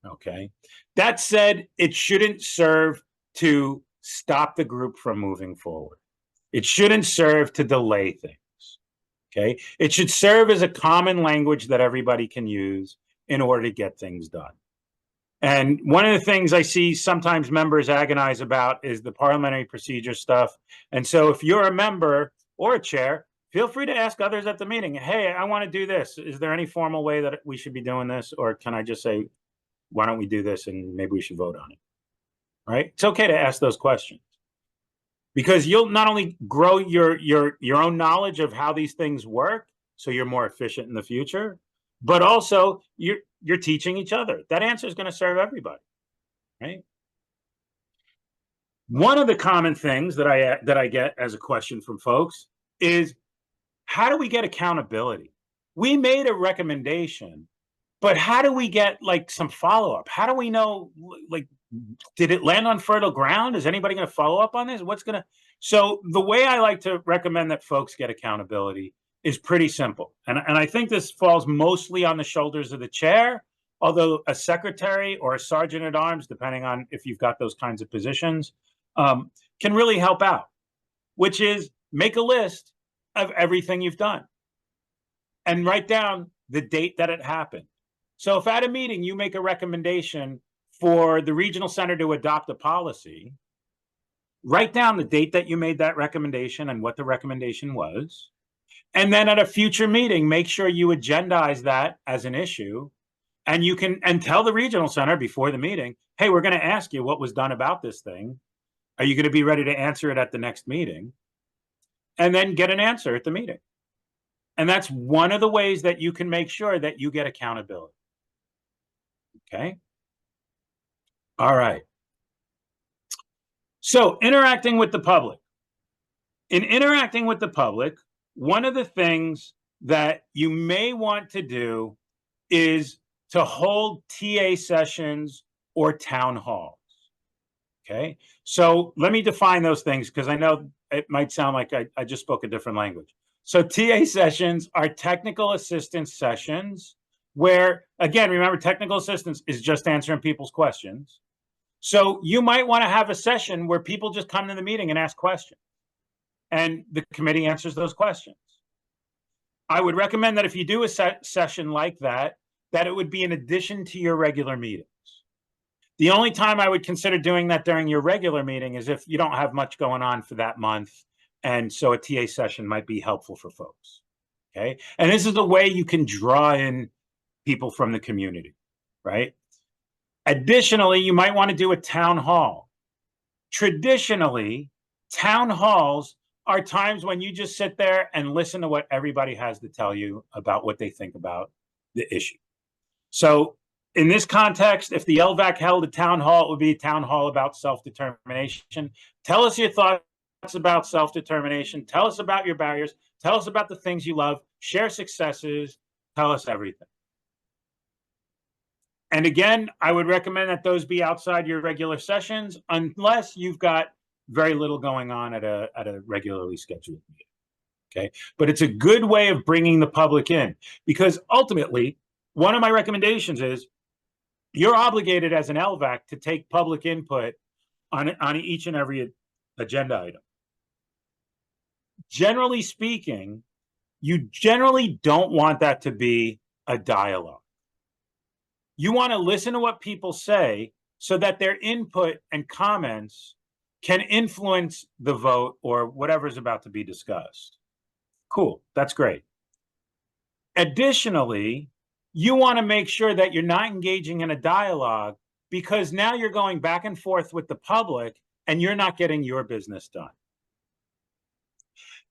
Okay. That said, it shouldn't serve to stop the group from moving forward. It shouldn't serve to delay things. Okay. It should serve as a common language that everybody can use in order to get things done. And one of the things I see sometimes members agonize about is the parliamentary procedure stuff. And so if you're a member or a chair, feel free to ask others at the meeting, hey, I want to do this. Is there any formal way that we should be doing this? Or can I just say, why don't we do this and maybe we should vote on it? Right? It's okay to ask those questions, because you'll not only grow your own knowledge of how these things work, so you're more efficient in the future, but also you're teaching each other. That answer is going to serve everybody, right? One of the common things that I get as a question from folks is, how do we get accountability? We made a recommendation, but how do we get like some follow-up? How do we know, like, did it land on fertile ground? Is anybody going to follow up on this? So the way I like to recommend that folks get accountability is pretty simple. And I think this falls mostly on the shoulders of the chair, although a secretary or a sergeant at arms, depending on if you've got those kinds of positions, can really help out, which is make a list of everything you've done and write down the date that it happened. So if at a meeting you make a recommendation for the regional center to adopt a policy, write down the date that you made that recommendation and what the recommendation was. And then at a future meeting, make sure you agendize that as an issue. And you can tell the regional center before the meeting, hey, we're going to ask you what was done about this thing. Are you going to be ready to answer it at the next meeting? And then get an answer at the meeting. And that's one of the ways that you can make sure that you get accountability. Okay. All right. So interacting with the public. In interacting with the public, one of the things that you may want to do is to hold TA sessions or town halls. Okay. So let me define those things, because I know it might sound like I just spoke a different language. So TA sessions are technical assistance sessions where, again, remember, technical assistance is just answering people's questions. So you might want to have a session where people just come to the meeting and ask questions, and the committee answers those questions. I would recommend that if you do a session like that, that it would be in addition to your regular meetings. The only time I would consider doing that during your regular meeting is if you don't have much going on for that month, and so a TA session might be helpful for folks, okay? And this is the way you can draw in people from the community, right? Additionally, you might want to do a town hall. Traditionally, town halls are times when you just sit there and listen to what everybody has to tell you about what they think about the issue. So in this context, if the LVAC held a town hall, it would be a town hall about self-determination. Tell us your thoughts about self-determination. Tell us about your barriers. Tell us about the things you love. Share successes. Tell us everything. And again, I would recommend that those be outside your regular sessions, unless you've got very little going on at a regularly scheduled meeting, okay? But it's a good way of bringing the public in, because ultimately, one of my recommendations is you're obligated as an LVAC to take public input on each and every agenda item. Generally speaking, you generally don't want that to be a dialogue. You want to listen to what people say so that their input and comments can influence the vote or whatever's about to be discussed. Cool, that's great. Additionally, you want to make sure that you're not engaging in a dialogue, because now you're going back and forth with the public and you're not getting your business done.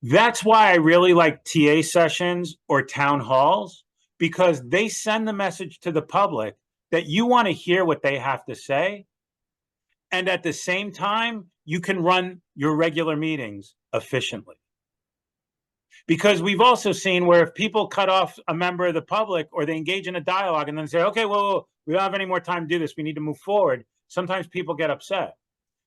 That's why I really like TA sessions or town halls, because they send the message to the public that you want to hear what they have to say. And at the same time, you can run your regular meetings efficiently. Because we've also seen where if people cut off a member of the public, or they engage in a dialogue and then say, okay, well, we don't have any more time to do this, we need to move forward, sometimes people get upset.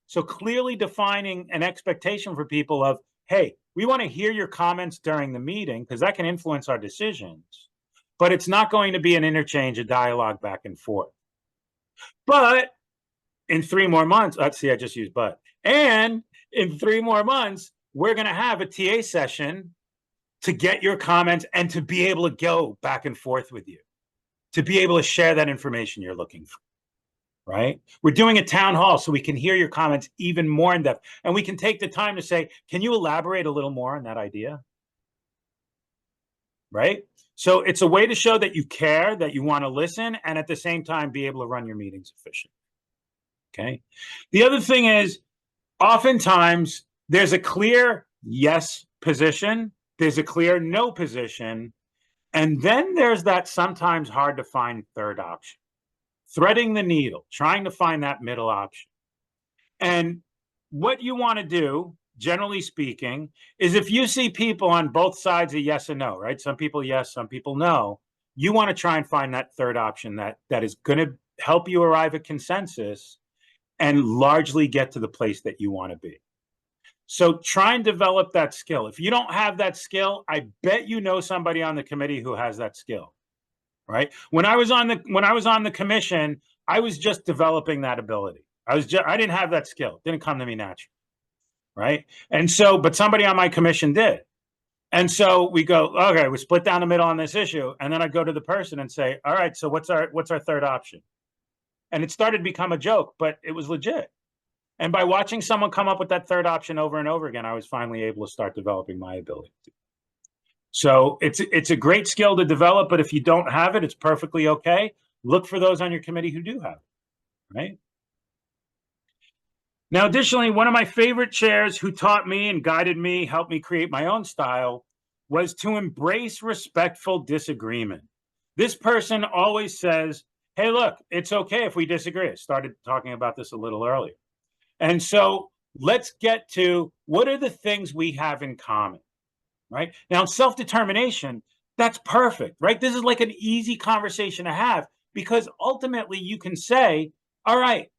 So clearly defining an expectation for people of, hey, we want to hear your comments during the meeting, because that can influence our decisions, but it's not going to be an interchange, a dialogue back and forth. But in 3 more months, let's see, I just used but. And in 3 more months, we're going to have a TA session to get your comments and to be able to go back and forth with you, to be able to share that information you're looking for, right? We're doing a town hall so we can hear your comments even more in depth. And we can take the time to say, can you elaborate a little more on that idea? Right? So it's a way to show that you care, that you want to listen, and at the same time be able to run your meetings efficiently. Okay. The other thing is, oftentimes there's a clear yes position, there's a clear no position, and then there's that sometimes hard to find third option. Threading the needle, trying to find that middle option. And what you want to do, generally speaking, is if you see people on both sides of yes and no, right? Some people yes, some people no. You want to try and find that third option that is going to help you arrive at consensus and largely get to the place that you want to be. So try and develop that skill. If you don't have that skill, I bet you know somebody on the committee who has that skill, right? When I was on the commission, I was just developing that ability. I didn't have that skill. It didn't come to me naturally, right? And so, but somebody on my commission did. And so we go, okay, we split down the middle on this issue. And then I go to the person and say, all right, so what's our third option? And it started to become a joke, but it was legit. And by watching someone come up with that third option over and over again, I was finally able to start developing my ability. So it's a great skill to develop, but if you don't have it, it's perfectly okay. Look for those on your committee who do have it, right? Now, additionally, one of my favorite chairs who taught me and guided me, helped me create my own style, was to embrace respectful disagreement. This person always says, hey, look, it's okay if we disagree. I started talking about this a little earlier. And so let's get to what are the things we have in common, right? Now, self-determination, that's perfect, right? This is like an easy conversation to have, because ultimately you can say, all right,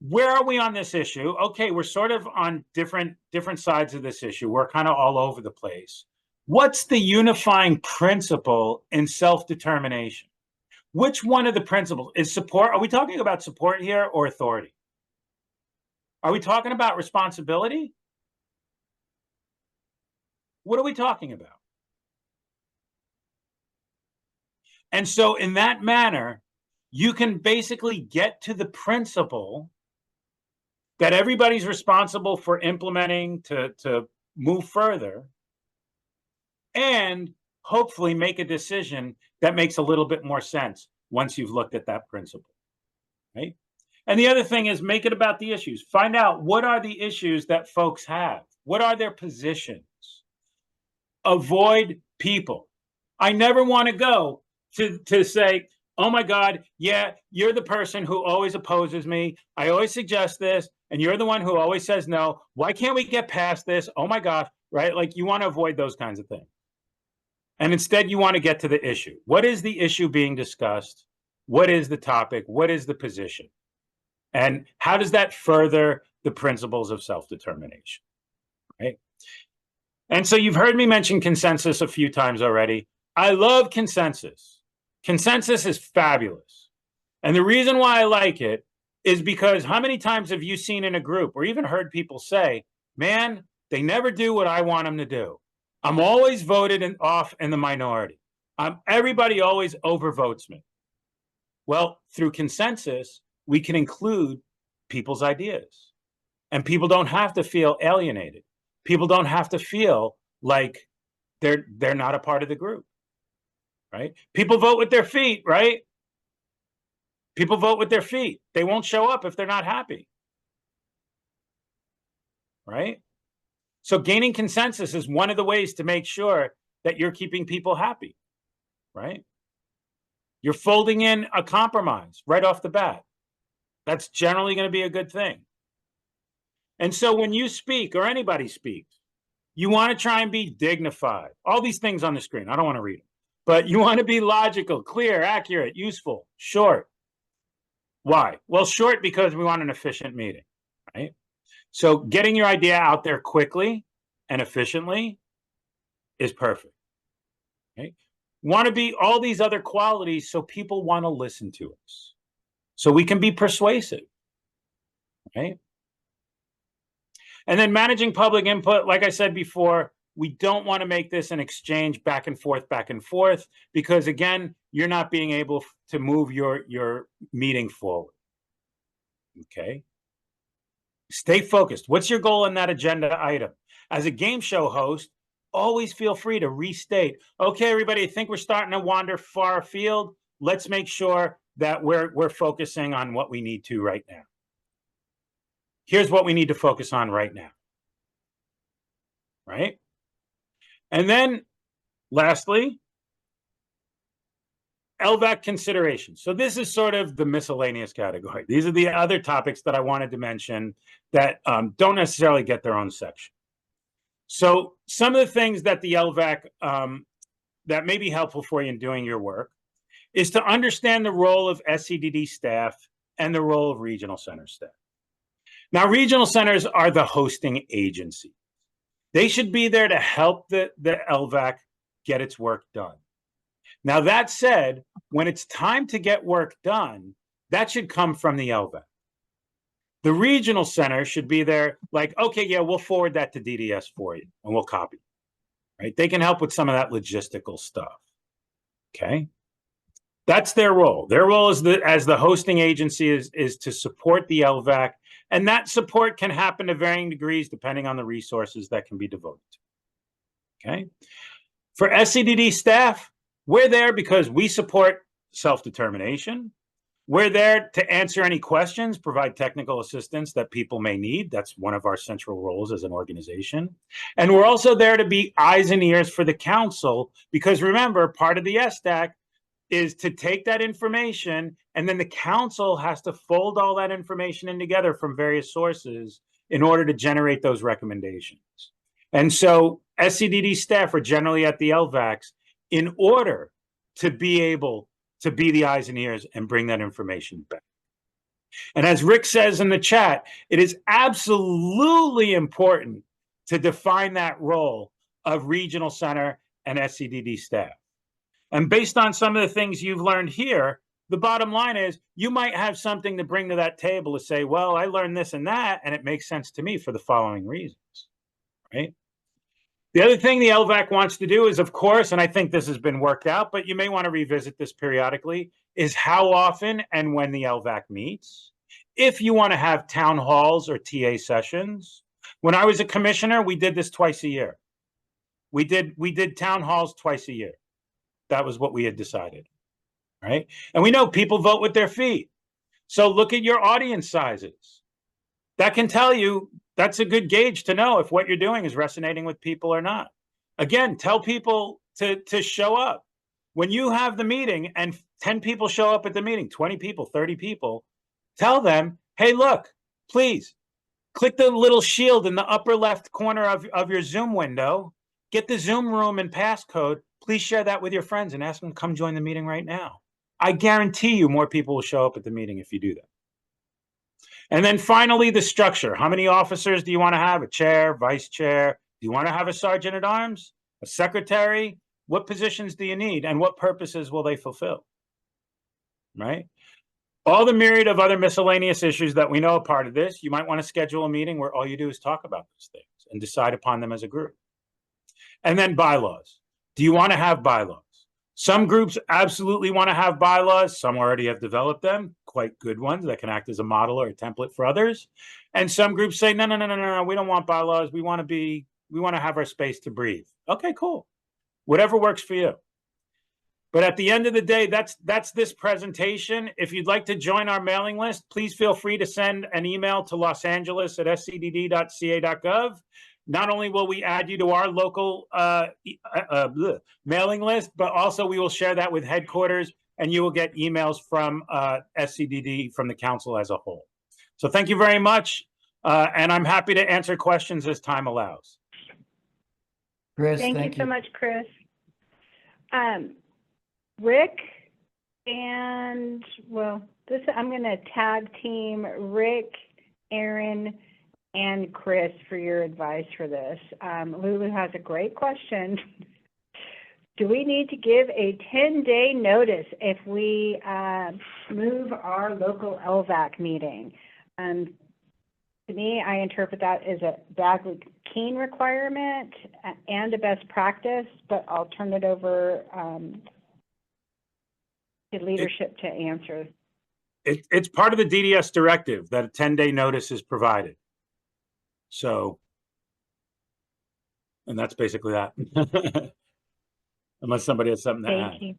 where are we on this issue? Okay, we're sort of on different sides of this issue. We're kind of all over the place. What's the unifying principle in self-determination? Which one of the principles is support? Are we talking about support here or authority? Are we talking about responsibility? What are we talking about? And so in that manner, you can basically get to the principle that everybody's responsible for implementing to move further, and hopefully make a decision that makes a little bit more sense once you've looked at that principle, right? And the other thing is make it about the issues. Find out what are the issues that folks have. What are their positions? Avoid people. I never want to go to say, oh my God, yeah, you're the person who always opposes me. I always suggest this, and you're the one who always says no. Why can't we get past this? Oh my gosh, right? Like, you want to avoid those kinds of things. And instead, you want to get to the issue. What is the issue being discussed? What is the topic? What is the position? And how does that further the principles of self-determination, right? And so you've heard me mention consensus a few times already. I love consensus. Consensus is fabulous. And the reason why I like it is because how many times have you seen in a group or even heard people say, man, they never do what I want them to do. I'm always voted off in the minority. Everybody always overvotes me. Well, through consensus, we can include people's ideas. And people don't have to feel alienated. People don't have to feel like they're not a part of the group, right? People vote with their feet, right? People vote with their feet. They won't show up if they're not happy, right? So gaining consensus is one of the ways to make sure that you're keeping people happy, right? You're folding in a compromise right off the bat. That's generally going to be a good thing. And so when you speak or anybody speaks, you want to try and be dignified. All these things on the screen, I don't want to read them, but you want to be logical, clear, accurate, useful, short. Why? Well, short because we want an efficient meeting, right? So getting your idea out there quickly and efficiently is perfect, right? Want to be all these other qualities so people want to listen to us, so we can be persuasive, right? And then managing public input, like I said before, we don't want to make this an exchange back and forth, because again, you're not being able to move your meeting forward, okay? Stay focused. What's your goal in that agenda item? As a game show host, always feel free to restate, okay, everybody, I think we're starting to wander far afield. Let's make sure that we're focusing on what we need to right now. Here's what we need to focus on right now, right? And then lastly, LVAC considerations. So this is sort of the miscellaneous category. These are the other topics that I wanted to mention that don't necessarily get their own section. So some of the things that the LVAC that may be helpful for you in doing your work is to understand the role of SCDD staff and the role of regional center staff. Now, regional centers are the hosting agency. They should be there to help the LVAC get its work done. Now, that said, when it's time to get work done, that should come from the LVAC. The regional center should be there like, okay, yeah, we'll forward that to DDS for you and we'll copy, right? They can help with some of that logistical stuff, okay? That's their role. Their role as the hosting agency is to support the LVAC, and that support can happen to varying degrees depending on the resources that can be devoted to, okay? For SCDD staff, we're there because we support self-determination. We're there to answer any questions, provide technical assistance that people may need. That's one of our central roles as an organization. And we're also there to be eyes and ears for the council, because remember, part of the SSDAC is to take that information, and then the council has to fold all that information in together from various sources in order to generate those recommendations. And so SCDD staff are generally at the LVACs in order to be able to be the eyes and ears and bring that information back. And as Rick says in the chat, it is absolutely important to define that role of regional center and SCDD staff. And based on some of the things you've learned here, the bottom line is you might have something to bring to that table to say, well, I learned this and that, and it makes sense to me for the following reasons, right? The other thing the LVAC wants to do is, of course, and I think this has been worked out, but you may want to revisit this periodically, is how often and when the LVAC meets. If you want to have town halls or TA sessions. When I was a commissioner, we did this twice a year. We did town halls twice a year. That was what we had decided, right? And we know people vote with their feet. So look at your audience sizes. That can tell you, that's a good gauge to know if what you're doing is resonating with people or not. Again, tell people to show up. When you have the meeting and 10 people show up at the meeting, 20 people, 30 people, tell them, hey, look, please click the little shield in the upper left corner of your Zoom window, get the Zoom room and passcode. Please share that with your friends and ask them to come join the meeting right now. I guarantee you more people will show up at the meeting if you do that. And then finally, the structure. How many officers do you want to have? A chair, vice chair? Do you want to have a sergeant at arms, a secretary? What positions do you need and what purposes will they fulfill? Right? All the myriad of other miscellaneous issues that we know are part of this, you might want to schedule a meeting where all you do is talk about those things and decide upon them as a group. And then bylaws. Do you want to have bylaws? Some groups absolutely want to have bylaws. Some already have developed them, quite good ones that can act as a model or a template for others. And some groups say, no, we don't want bylaws. We want to have our space to breathe. Okay, cool. Whatever works for you. But at the end of the day, that's this presentation. If you'd like to join our mailing list, please feel free to send an email to losangeles@scdd.ca.gov. Not only will we add you to our local mailing list, but also we will share that with headquarters and you will get emails from SCDD from the council as a whole. So thank you very much. And I'm happy to answer questions as time allows. Chris, thank you so much, Chris. Rick and, well, I'm going to tag team Rick, Aaron, and Chris for your advice for this. Lulu has a great question. Do we need to give a 10-day notice if we move our local LVAC meeting? To me, I interpret that as a Bagley-Keene requirement and a best practice, but I'll turn it over to leadership to answer. It's part of the DDS directive that a 10-day notice is provided. So, and that's basically that. Unless somebody has something to add. Thank you.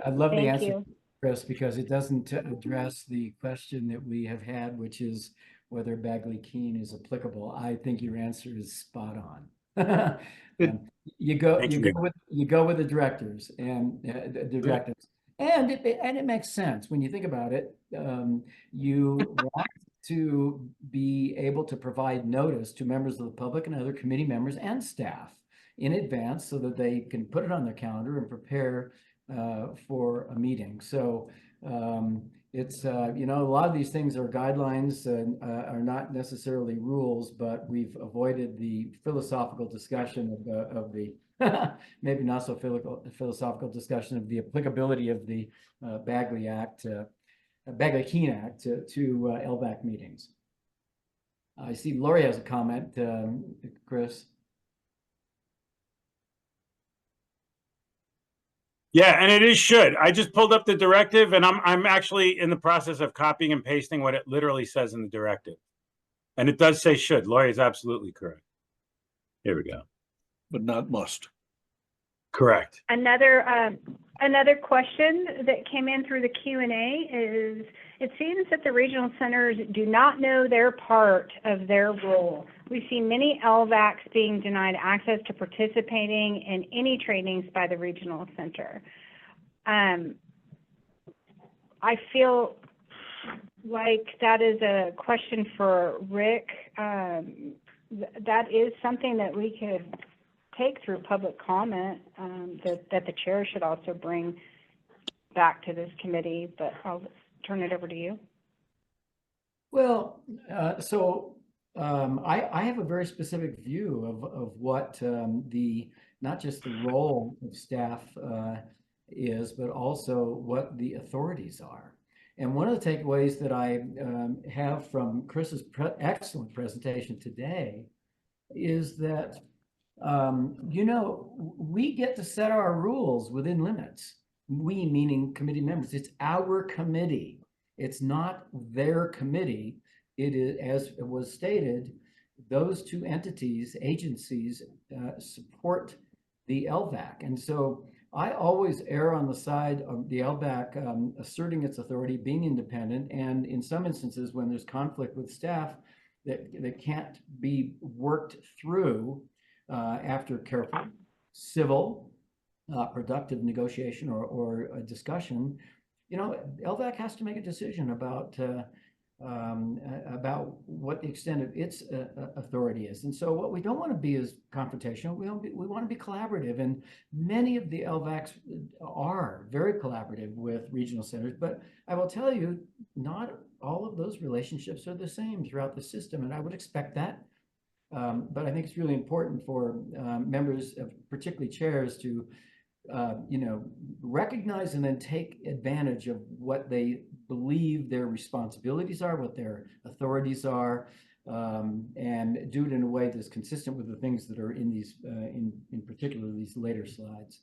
I love the answer, you. Chris, because it doesn't address the question that we have had, which is whether Bagley-Keene is applicable. I think your answer is spot on. You go with the directors and the directives, and it makes sense when you think about it. You want to be able to provide notice to members of the public and other committee members and staff in advance so that they can put it on their calendar and prepare for a meeting. So it's, you know, a lot of these things are guidelines and are not necessarily rules, but we've avoided the philosophical discussion of the maybe not so philosophical discussion of the applicability of the Bagley Act, Bagley-Keene Act to LVAC meetings. I see Lori has a comment, Chris. Yeah, and it is should. I just pulled up the directive and I'm actually in the process of copying and pasting what it literally says in the directive. And it does say should. Lori is absolutely correct. Here we go. But not must. Correct. Another question that came in through the Q&A is, it seems that the regional centers do not know their part of their role. We've seen many LVACs being denied access to participating in any trainings by the regional center. I feel like that is a question for Rick. That is something that we could take through public comment, that the chair should also bring back to this committee, but I'll turn it over to you. Well, so I have a very specific view of what not just the role of staff is, but also what the authorities are. And one of the takeaways that I have from Chris's excellent presentation today is that, we get to set our rules within limits. We, meaning committee members. It's our committee. It's not their committee. It is, as it was stated, those two entities, agencies, support the LVAC. And so I always err on the side of the LVAC asserting its authority, being independent, and in some instances when there's conflict with staff that can't be worked through after careful, civil, productive negotiation or a discussion, LVAC has to make a decision about what the extent of its authority is. And so what we don't want to be is confrontational. We want to be collaborative. And many of the LVACs are very collaborative with regional centers. But I will tell you, not all of those relationships are the same throughout the system. And I would expect that. But I think it's really important for members, particularly chairs, to recognize and then take advantage of what they believe their responsibilities are, what their authorities are, and do it in a way that's consistent with the things that are in these, in particular, these later slides.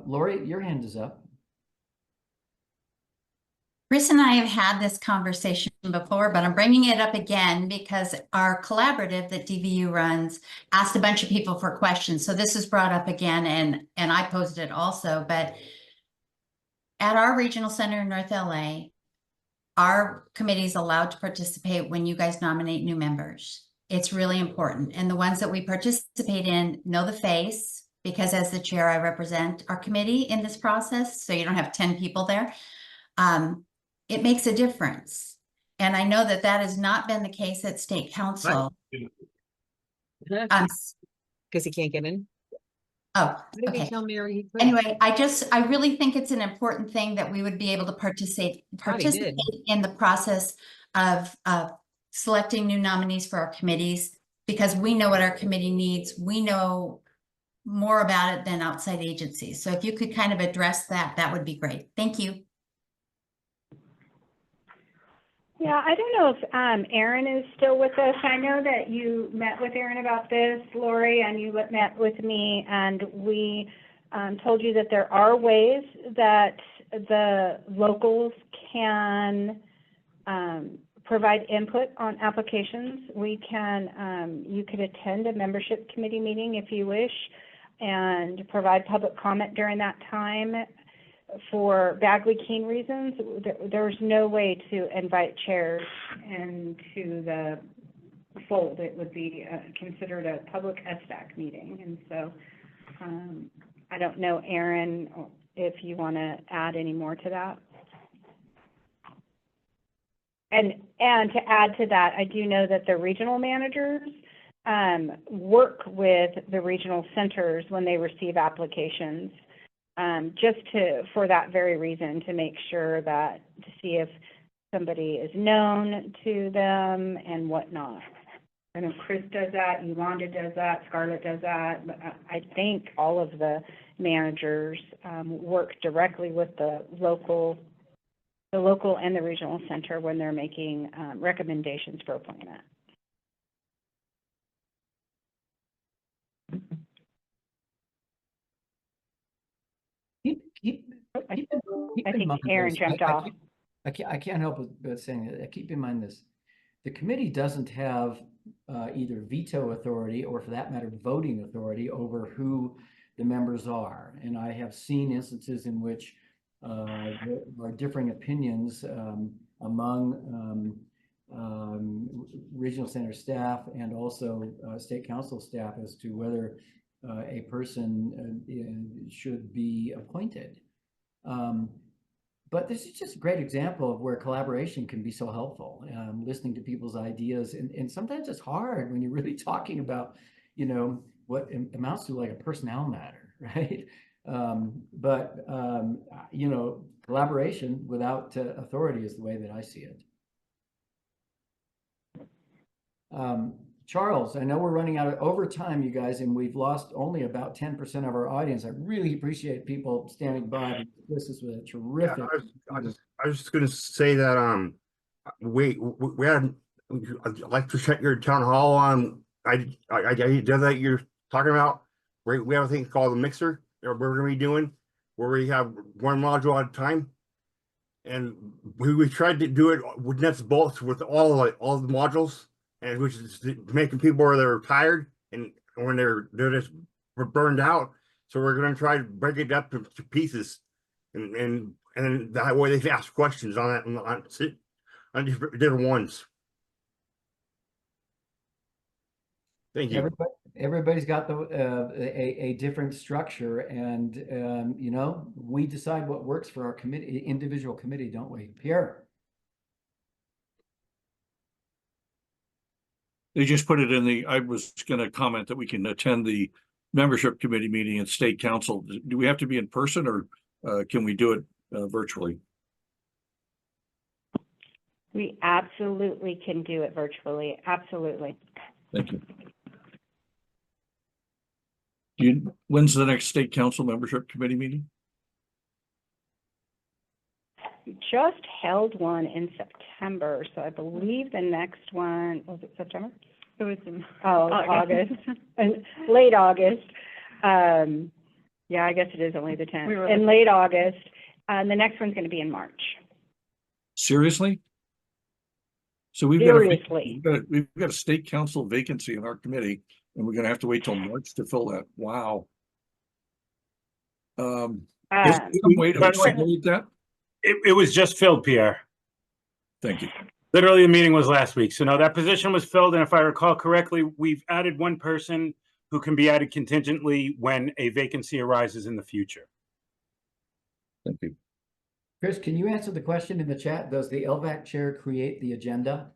Lori, your hand is up. Chris and I have had this conversation before, but I'm bringing it up again because our collaborative that DVU runs asked a bunch of people for questions. So this is brought up again, and I posed it also. But at our regional center in North LA, our committee is allowed to participate when you guys nominate new members. It's really important. And the ones that we participate in know the face, because as the chair, I represent our committee in this process. So you don't have 10 people there. It makes a difference. And I know that that has not been the case at State Council. Because he can't get in. Oh, okay. Anyway, I really think it's an important thing that we would be able to participate in the process of selecting new nominees for our committees, because we know what our committee needs. We know more about it than outside agencies. So if you could kind of address that, that would be great. Thank you. Yeah, I don't know if Aaron is still with us. I know that you met with Aaron about this, Lori, and you met with me, and we told you that there are ways that the locals can provide input on applications. We can, you could attend a membership committee meeting if you wish and provide public comment during that time. For Bagley-Keene reasons, there's no way to invite chairs into the fold. It would be considered a public SSDAC meeting. And so I don't know, Aaron, if you want to add any more to that. And to add to that, I do know that the regional managers work with the regional centers when they receive applications. For that very reason, to make sure to see if somebody is known to them and whatnot. I know Chris does that, Yolanda does that, Scarlett does that. But I think all of the managers work directly with the local and the regional center when they're making recommendations for appointment. I think Aaron jumped off. I can't help but saying that. Keep in mind this. The committee doesn't have either veto authority or, for that matter, voting authority over who the members are. And I have seen instances in which there are differing opinions among regional center staff and also state council staff as to whether a person should be appointed. But this is just a great example of where collaboration can be so helpful, listening to people's ideas. And sometimes it's hard when you're really talking about, what amounts to like a personnel matter, right? Collaboration without authority is the way that I see it. Charles, I know we're running out of overtime, you guys, and we've lost only about 10% of our audience. I really appreciate people standing by. This is a terrific. I was just gonna say that we had, I'd like to check your town hall on I did that you're talking about. We have a thing called the mixer that we're gonna be doing where we have one module at a time. And we tried to do it with nuts and bolts with all the modules, and which is making people where they're tired and when they're just burned out. So we're going to try to break it up to pieces, and that way they can ask questions on that on different ones. Thank you. Everybody's got a different structure, and you know, we decide what works for our committee, individual committee, don't we, Pierre? They just put it in the, I was going to comment that we can attend the membership committee meeting at state council. Do we have to be in person, or can we do it virtually? We absolutely can do it virtually. Absolutely. Thank you. When's the next state council membership committee meeting? We just held one in September, so I believe the next one, was it September? It was in August, and late August. Yeah, I guess it is only the 10th. In late August. The next one's going to be in March. Seriously? So we've got a state council vacancy in our committee, and we're going to have to wait till March to fill that. Wow. Is there some way to accelerate that? It was just filled, Pierre. Thank you. Literally, the meeting was last week. So no, that position was filled. And if I recall correctly, we've added one person who can be added contingently when a vacancy arises in the future. Thank you. Chris, can you answer the question in the chat? Does the LVAC chair create the agenda?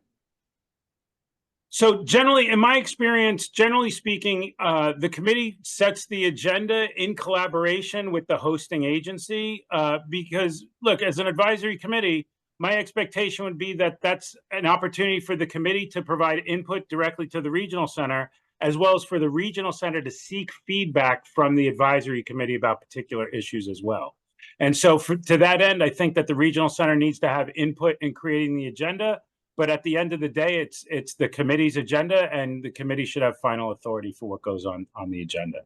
So generally, in my experience, generally speaking, the committee sets the agenda in collaboration with the hosting agency, because look, as an advisory committee, my expectation would be that that's an opportunity for the committee to provide input directly to the regional center, as well as for the regional center to seek feedback from the advisory committee about particular issues as well. And so to that end, I think that the regional center needs to have input in creating the agenda. But at the end of the day, it's the committee's agenda, and the committee should have final authority for what goes on the agenda.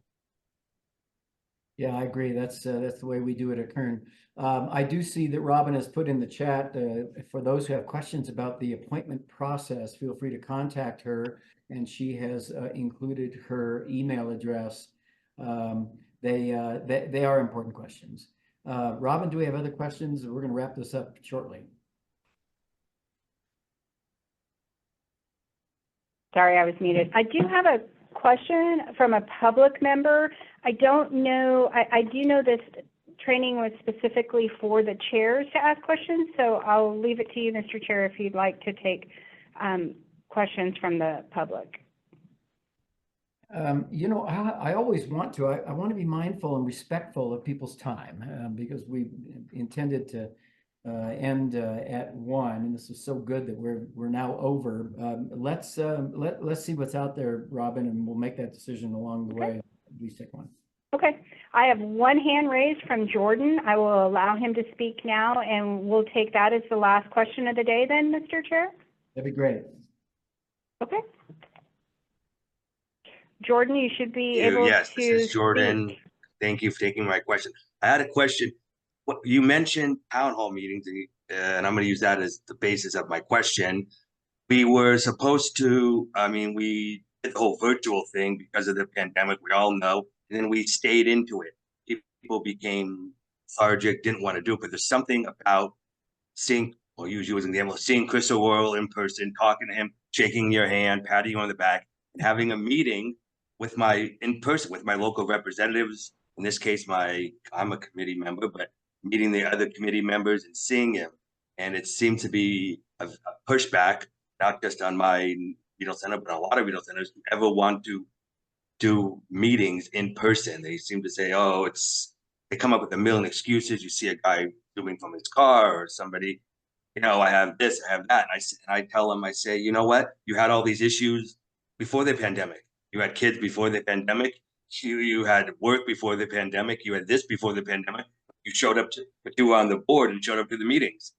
Yeah, I agree. That's the way we do it at Kern. I do see that Robin has put in the chat, for those who have questions about the appointment process, feel free to contact her, and she has included her email address. They are important questions. Robin, do we have other questions? We're going to wrap this up shortly. Sorry, I was muted. I do have a question from a public member. I don't know, I do know this training was specifically for the chairs to ask questions, so I'll leave it to you, Mr. Chair, if you'd like to take questions from the public. You know, I always want to. I want to be mindful and respectful of people's time, because we intended to end at 1, and this is so good that we're now over. Let's see what's out there, Robin, and we'll make that decision along the way. At least take one. Okay, I have one hand raised from Jordan. I will allow him to speak now, and we'll take that as the last question of the day then, Mr. Chair. That'd be great. Okay. Jordan, you should be able to. Yes, this is Jordan. Speak. Thank you for taking my question. I had a question. You mentioned town hall meetings, and I'm going to use that as the basis of my question. We were supposed to, we did the whole virtual thing because of the pandemic, we all know, and then we stayed into it. People became lethargic, didn't want to do it, but there's something about seeing, or usually was an example, seeing Christofer in person, talking to him, shaking your hand, patting you on the back, and having a meeting with in person with my local representatives. In this case, I'm a committee member, but meeting the other committee members and seeing him. And it seemed to be a pushback, not just on my regional center, but a lot of regional centers who ever want to do meetings in person. They seem to say, oh, they come up with a million excuses. You see a guy zooming from his car or somebody. you know, I have this, I have that. And I tell them, I say, you know what? You had all these issues before the pandemic. You had kids before the pandemic. You had work before the pandemic. You had this before the pandemic. You showed up to, but you were on the board and showed up to the meetings.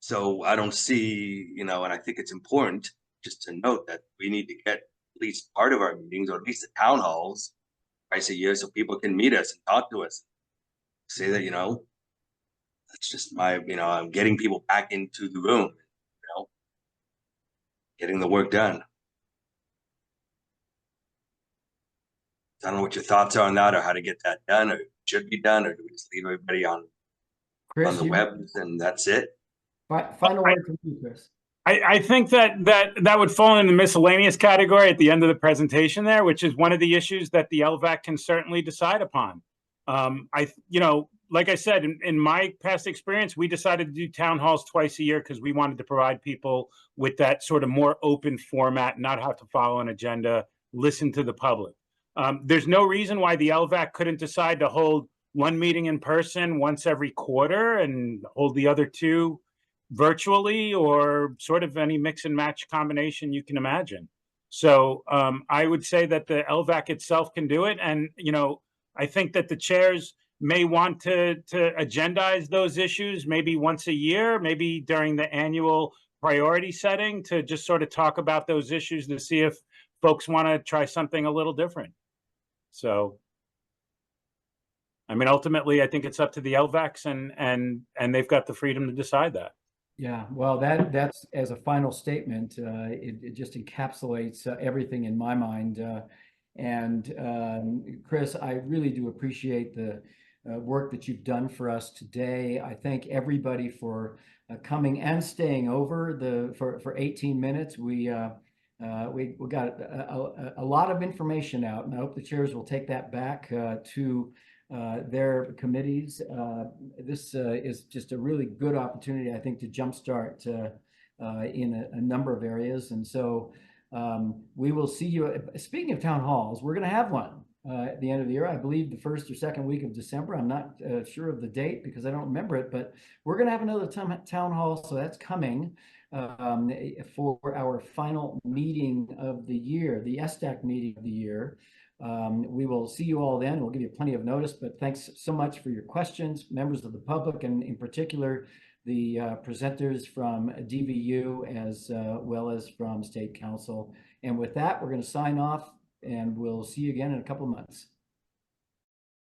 So I don't see, you know, and I think it's important just to note that we need to get at least part of our meetings, or at least the town halls, twice a year, so people can meet us and talk to us. Say that, you know, that's just my, you know, I'm getting people back into the room, you know, getting the work done. I don't know what your thoughts are on that, or how to get that done, or should be done, or do we just leave everybody on Chris, the web and that's it? Final word from you, Chris. I think that would fall in the miscellaneous category at the end of the presentation there, which is one of the issues that the LVAC can certainly decide upon. You know, like I said, in my past experience, we decided to do town halls twice a year because we wanted to provide people with that sort of more open format, not have to follow an agenda, listen to the public. There's no reason why the LVAC couldn't decide to hold one meeting in person once every quarter and hold the other two virtually, or sort of any mix and match combination you can imagine. So I would say that the LVAC itself can do it. And, you know, I think that the chairs may want to agendize those issues maybe once a year, maybe during the annual priority setting, to just sort of talk about those issues to see if folks want to try something a little different. So, I mean, ultimately, I think it's up to the LVACs, and they've got the freedom to decide that. Yeah, well, that's as a final statement, it just encapsulates everything in my mind. Chris, I really do appreciate the work that you've done for us today. I thank everybody for coming and staying over for 18 minutes. We got a lot of information out, and I hope the chairs will take that back to their committees. This is just a really good opportunity, I think, to jumpstart in a number of areas. And so we will see you. Speaking of town halls, we're going to have one at the end of the year. I believe the first or second week of December. I'm not sure of the date because I don't remember it, but we're going to have another town hall. So that's coming for our final meeting of the year, the SSDAC meeting of the year. We will see you all then. We'll give you plenty of notice, but thanks so much for your questions, members of the public, and in particular, the presenters from DVU as well as from State Council. And with that, we're going to sign off, and we'll see you again in a couple of months.